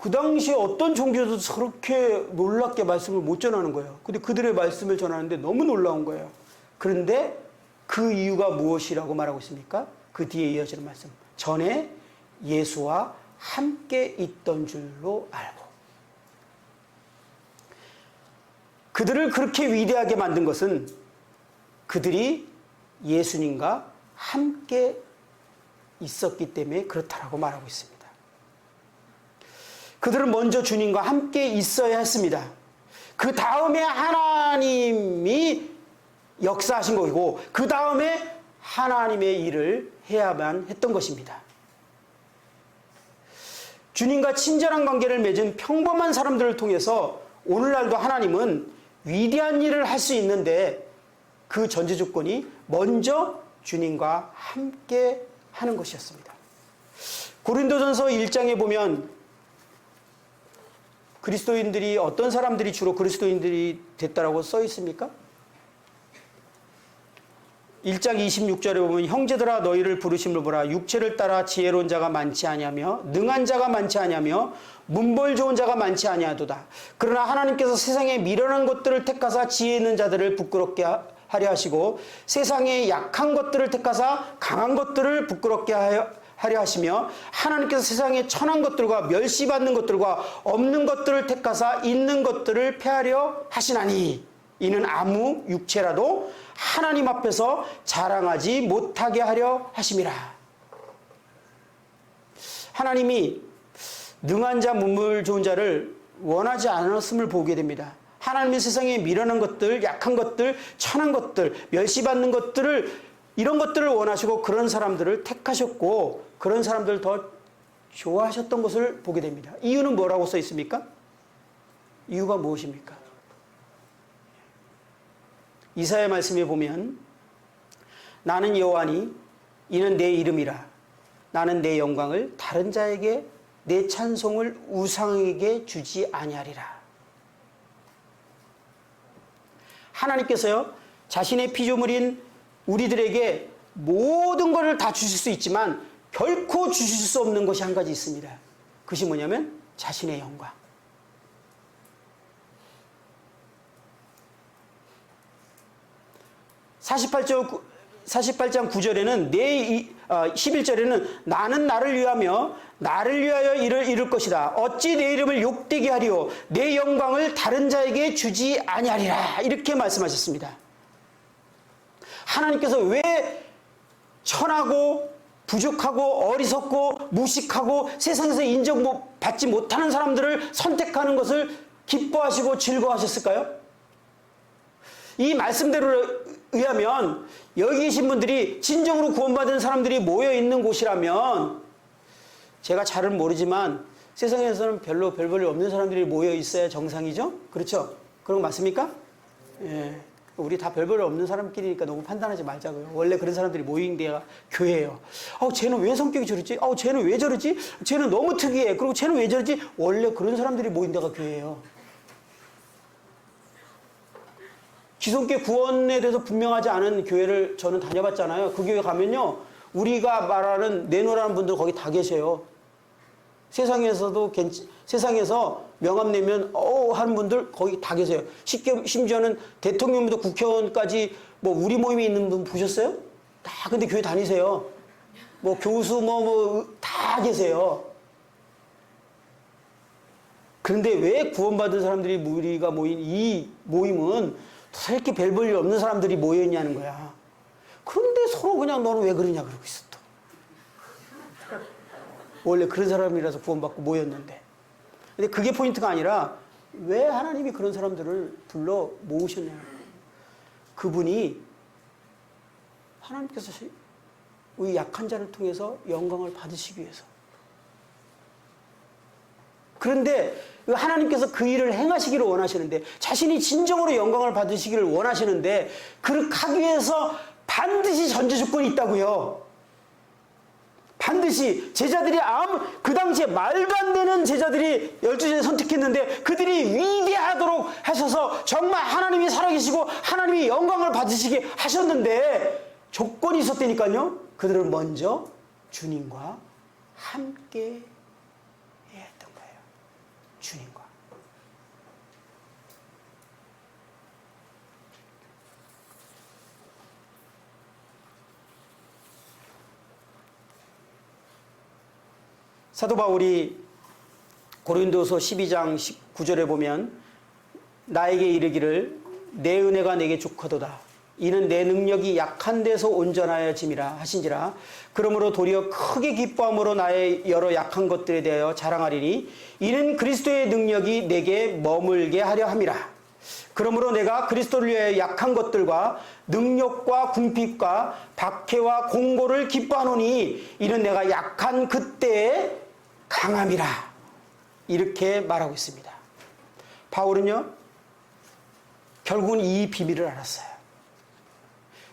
그 당시에 어떤 종교도 저렇게 놀랍게 말씀을 못 전하는 거예요. 근데 그들의 말씀을 전하는데 너무 놀라운 거예요. 그런데 그 이유가 무엇이라고 말하고 있습니까? 그 뒤에 이어지는 말씀. 전에 예수와 함께 있던 줄로 알고. 그들을 그렇게 위대하게 만든 것은 그들이 예수님과 함께 있었기 때문에 그렇다라고 말하고 있습니다. 그들은 먼저 주님과 함께 있어야 했습니다. 그 다음에 하나님이 역사하신 것이고 그 다음에 하나님의 일을 해야만 했던 것입니다. 주님과 친절한 관계를 맺은 평범한 사람들을 통해서 오늘날도 하나님은 위대한 일을 할 수 있는데 그 전제 조건이 먼저 주님과 함께 하는 것이었습니다. 고린도전서 1장에 보면 그리스도인들이 어떤 사람들이 주로 그리스도인들이 됐다라고 써 있습니까? 1장 26절에 보면 형제들아 너희를 부르심을 보라 육체를 따라 지혜로운 자가 많지 아니하며 능한 자가 많지 아니하며 문벌 좋은 자가 많지 아니하도다. 그러나 하나님께서 세상에 미련한 것들을 택하사 지혜 있는 자들을 부끄럽게 하려 하시고 세상에 약한 것들을 택하사 강한 것들을 부끄럽게 하려 하시며 하나님께서 세상에 천한 것들과 멸시받는 것들과 없는 것들을 택하사 있는 것들을 폐하려 하시나니 이는 아무 육체라도 하나님 앞에서 자랑하지 못하게 하려 하심이라. 하나님이 능한 자, 문물 좋은 자를 원하지 않았음을 보게 됩니다. 하나님의 세상에 미련한 것들, 약한 것들, 천한 것들, 멸시받는 것들을 이런 것들을 원하시고 그런 사람들을 택하셨고 그런 사람들을 더 좋아하셨던 것을 보게 됩니다. 이유는 뭐라고 써 있습니까? 이유가 무엇입니까? 이사야 말씀에 보면 나는 여호와니 이는 내 이름이라 나는 내 영광을 다른 자에게 내 찬송을 우상에게 주지 아니하리라. 하나님께서요 자신의 피조물인 우리들에게 모든 것을 다 주실 수 있지만 결코 주실 수 없는 것이 한 가지 있습니다. 그것이 뭐냐면 자신의 영광. 48장 9절에는 11절에는 나는 나를 위하며 나를 위하여 이룰 것이다. 어찌 내 이름을 욕되게 하리요 내 영광을 다른 자에게 주지 아니하리라. 이렇게 말씀하셨습니다. 하나님께서 왜 천하고 부족하고 어리석고 무식하고 세상에서 인정받지 못하는 사람들을 선택하는 것을 기뻐하시고 즐거워하셨을까요? 이 말씀대로 의하면 여기 계신 분들이 진정으로 구원받은 사람들이 모여있는 곳이라면 제가 잘은 모르지만 세상에서는 별로 별 볼일 없는 사람들이 모여있어야 정상이죠? 그렇죠? 그런 거 맞습니까? 예. 우리 다 별 볼일 없는 사람끼리니까 너무 판단하지 말자고요. 원래 그런 사람들이 모인 데가 교회예요. 쟤는 왜 성격이 저러지? 쟤는 왜 저러지? 쟤는 너무 특이해. 그리고 쟤는 왜 저러지? 원래 그런 사람들이 모인 데가 교회예요. 기존교 구원에 대해서 분명하지 않은 교회를 저는 다녀봤잖아요. 그 교회 가면요. 우리가 말하는 내노라는 분들 거기 다 계셔요. 세상에서 명함 내면 하는 분들 거기 다 계세요. 심지어는 대통령부터 국회의원까지 뭐 우리 모임에 있는 분 보셨어요? 다 근데 교회 다니세요. 뭐 교수 다 계세요. 그런데 왜 구원받은 사람들이 우리가 모인 이 모임은 이렇게 별 볼 일 없는 사람들이 모여있냐는 거야. 그런데 서로 그냥 너는 왜 그러냐 그러고 있어 또. 원래 그런 사람이라서 구원받고 모였는데. 근데 그게 포인트가 아니라 왜 하나님이 그런 사람들을 불러 모으셨냐. 그분이 하나님께서 우리 약한 자를 통해서 영광을 받으시기 위해서. 그런데 하나님께서 그 일을 행하시기를 원하시는데 자신이 진정으로 영광을 받으시기를 원하시는데 그렇게 하기 위해서 반드시 전제 조건이 있다고요. 반드시 제자들이 그 당시에 말도 안 되는 제자들이 12제자 선택했는데 그들이 위대하도록 하셔서 정말 하나님이 살아계시고 하나님이 영광을 받으시게 하셨는데 조건이 있었다니까요. 그들은 먼저 주님과 함께 해야 했던 거예요. 주님과. 사도 바울이 고린도서 12장 19절에 보면 나에게 이르기를 내 은혜가 내게 족하도다. 이는 내 능력이 약한 데서 온전하여짐이라 하신지라. 그러므로 도리어 크게 기뻐함으로 나의 여러 약한 것들에 대하여 자랑하리니 이는 그리스도의 능력이 내게 머물게 하려 함이라. 그러므로 내가 그리스도를 위하여 약한 것들과 능력과 궁핍과 박해와 공고를 기뻐하노니 이는 내가 약한 그때에 강함이라. 이렇게 말하고 있습니다. 바울은요, 결국은 이 비밀을 알았어요.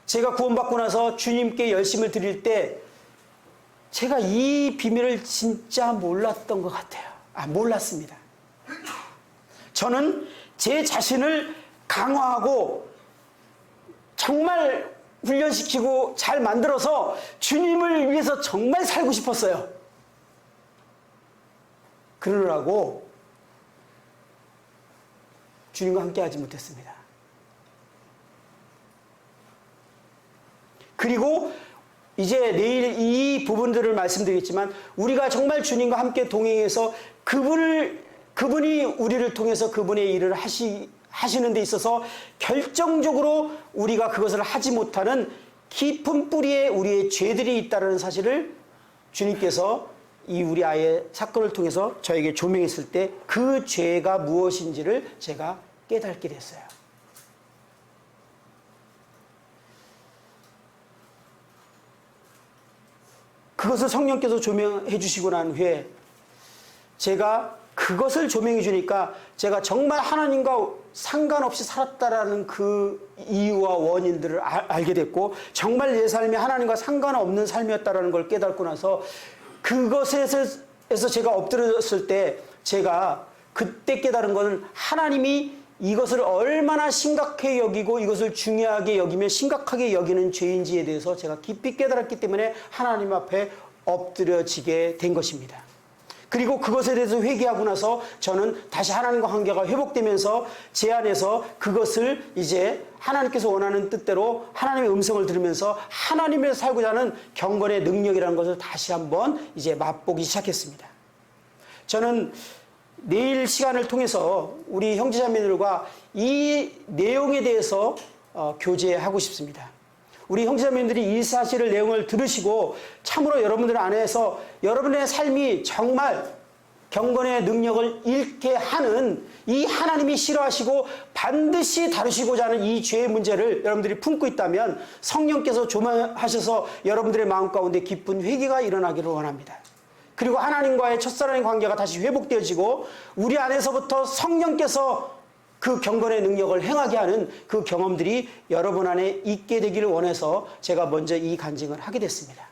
제가 구원받고 나서 주님께 열심을 드릴 때 제가 이 비밀을 진짜 몰랐던 것 같아요. 몰랐습니다. 저는 제 자신을 강화하고 정말 훈련시키고 잘 만들어서 주님을 위해서 정말 살고 싶었어요. 그러느라고 주님과 함께 하지 못했습니다. 그리고 이제 내일 이 부분들을 말씀드리겠지만 우리가 정말 주님과 함께 동행해서 그분이 우리를 통해서 그분의 일을 하시는 데 있어서 결정적으로 우리가 그것을 하지 못하는 깊은 뿌리에 우리의 죄들이 있다는 사실을 주님께서 이 우리 아이의 사건을 통해서 저에게 조명했을 때 그 죄가 무엇인지를 제가 깨닫게 됐어요. 그것을 성령께서 조명해 주시고 난 후에 제가 그것을 조명해 주니까 제가 정말 하나님과 상관없이 살았다라는 그 이유와 원인들을 알게 됐고 정말 내 삶이 하나님과 상관없는 삶이었다라는 걸 깨닫고 나서 그것에서 제가 엎드렸을 때 제가 그때 깨달은 것은 하나님이 이것을 얼마나 심각하게 여기고 이것을 중요하게 여기며 심각하게 여기는 죄인지에 대해서 제가 깊이 깨달았기 때문에 하나님 앞에 엎드려지게 된 것입니다. 그리고 그것에 대해서 회개하고 나서 저는 다시 하나님과 관계가 회복되면서 제 안에서 그것을 이제 하나님께서 원하는 뜻대로 하나님의 음성을 들으면서 하나님을 살고자 하는 경건의 능력이라는 것을 다시 한번 이제 맛보기 시작했습니다. 저는 내일 시간을 통해서 우리 형제자매들과 이 내용에 대해서 교제하고 싶습니다. 우리 형제자매들이 이 사실을 내용을 들으시고 참으로 여러분들 안에서 여러분의 삶이 정말 경건의 능력을 잃게 하는 이 하나님이 싫어하시고 반드시 다루시고자 하는 이 죄의 문제를 여러분들이 품고 있다면 성령께서 조명하셔서 여러분들의 마음 가운데 깊은 회개가 일어나기를 원합니다. 그리고 하나님과의 첫사랑의 관계가 다시 회복되어지고 우리 안에서부터 성령께서 그 경건의 능력을 행하게 하는 그 경험들이 여러분 안에 있게 되기를 원해서 제가 먼저 이 간증을 하게 됐습니다.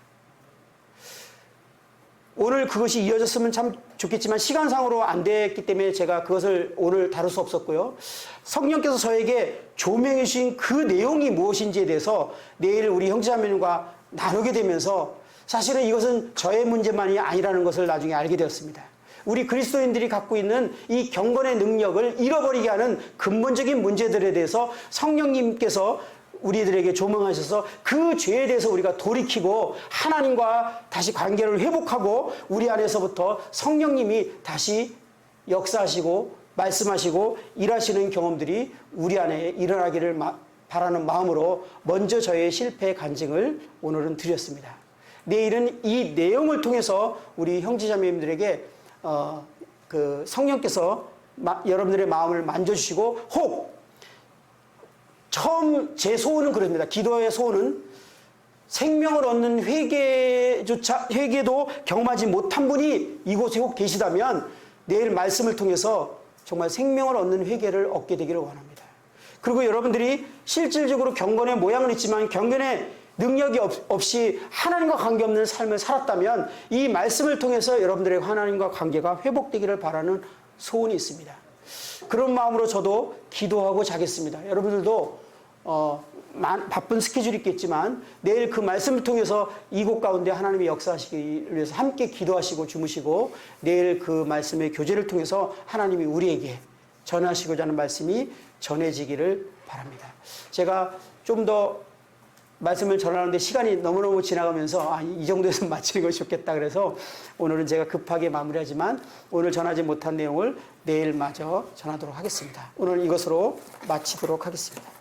오늘 그것이 이어졌으면 참 좋겠지만 시간상으로 안 됐기 때문에 제가 그것을 오늘 다룰 수 없었고요. 성령께서 저에게 조명해 주신 그 내용이 무엇인지에 대해서 내일 우리 형제자매님과 나누게 되면서 사실은 이것은 저의 문제만이 아니라는 것을 나중에 알게 되었습니다. 우리 그리스도인들이 갖고 있는 이 경건의 능력을 잃어버리게 하는 근본적인 문제들에 대해서 성령님께서 우리들에게 조명하셔서 그 죄에 대해서 우리가 돌이키고 하나님과 다시 관계를 회복하고 우리 안에서부터 성령님이 다시 역사하시고 말씀하시고 일하시는 경험들이 우리 안에 일어나기를 바라는 마음으로 먼저 저의 실패 간증을 오늘은 드렸습니다. 내일은 이 내용을 통해서 우리 형제자매님들에게 그 성령께서 여러분들의 마음을 만져주시고 혹 처음 제 소원은 그럽니다. 기도의 소원은 생명을 얻는 회개도 경험하지 못한 분이 이곳에 혹 계시다면 내일 말씀을 통해서 정말 생명을 얻는 회개를 얻게 되기를 원합니다. 그리고 여러분들이 실질적으로 경건의 모양은 있지만 경건의 능력이 없이 하나님과 관계없는 삶을 살았다면 이 말씀을 통해서 여러분들의 하나님과 관계가 회복되기를 바라는 소원이 있습니다. 그런 마음으로 저도 기도하고 자겠습니다. 여러분들도 바쁜 스케줄이 있겠지만 내일 그 말씀을 통해서 이곳 가운데 하나님이 역사하시기 위해서 함께 기도하시고 주무시고 내일 그 말씀의 교제를 통해서 하나님이 우리에게 전하시고자 하는 말씀이 전해지기를 바랍니다. 제가 좀 더 말씀을 전하는데 시간이 너무너무 지나가면서 이 정도에서 마치는 것이 좋겠다 그래서 오늘은 제가 급하게 마무리하지만 오늘 전하지 못한 내용을 내일 마저 전하도록 하겠습니다. 오늘 이것으로 마치도록 하겠습니다.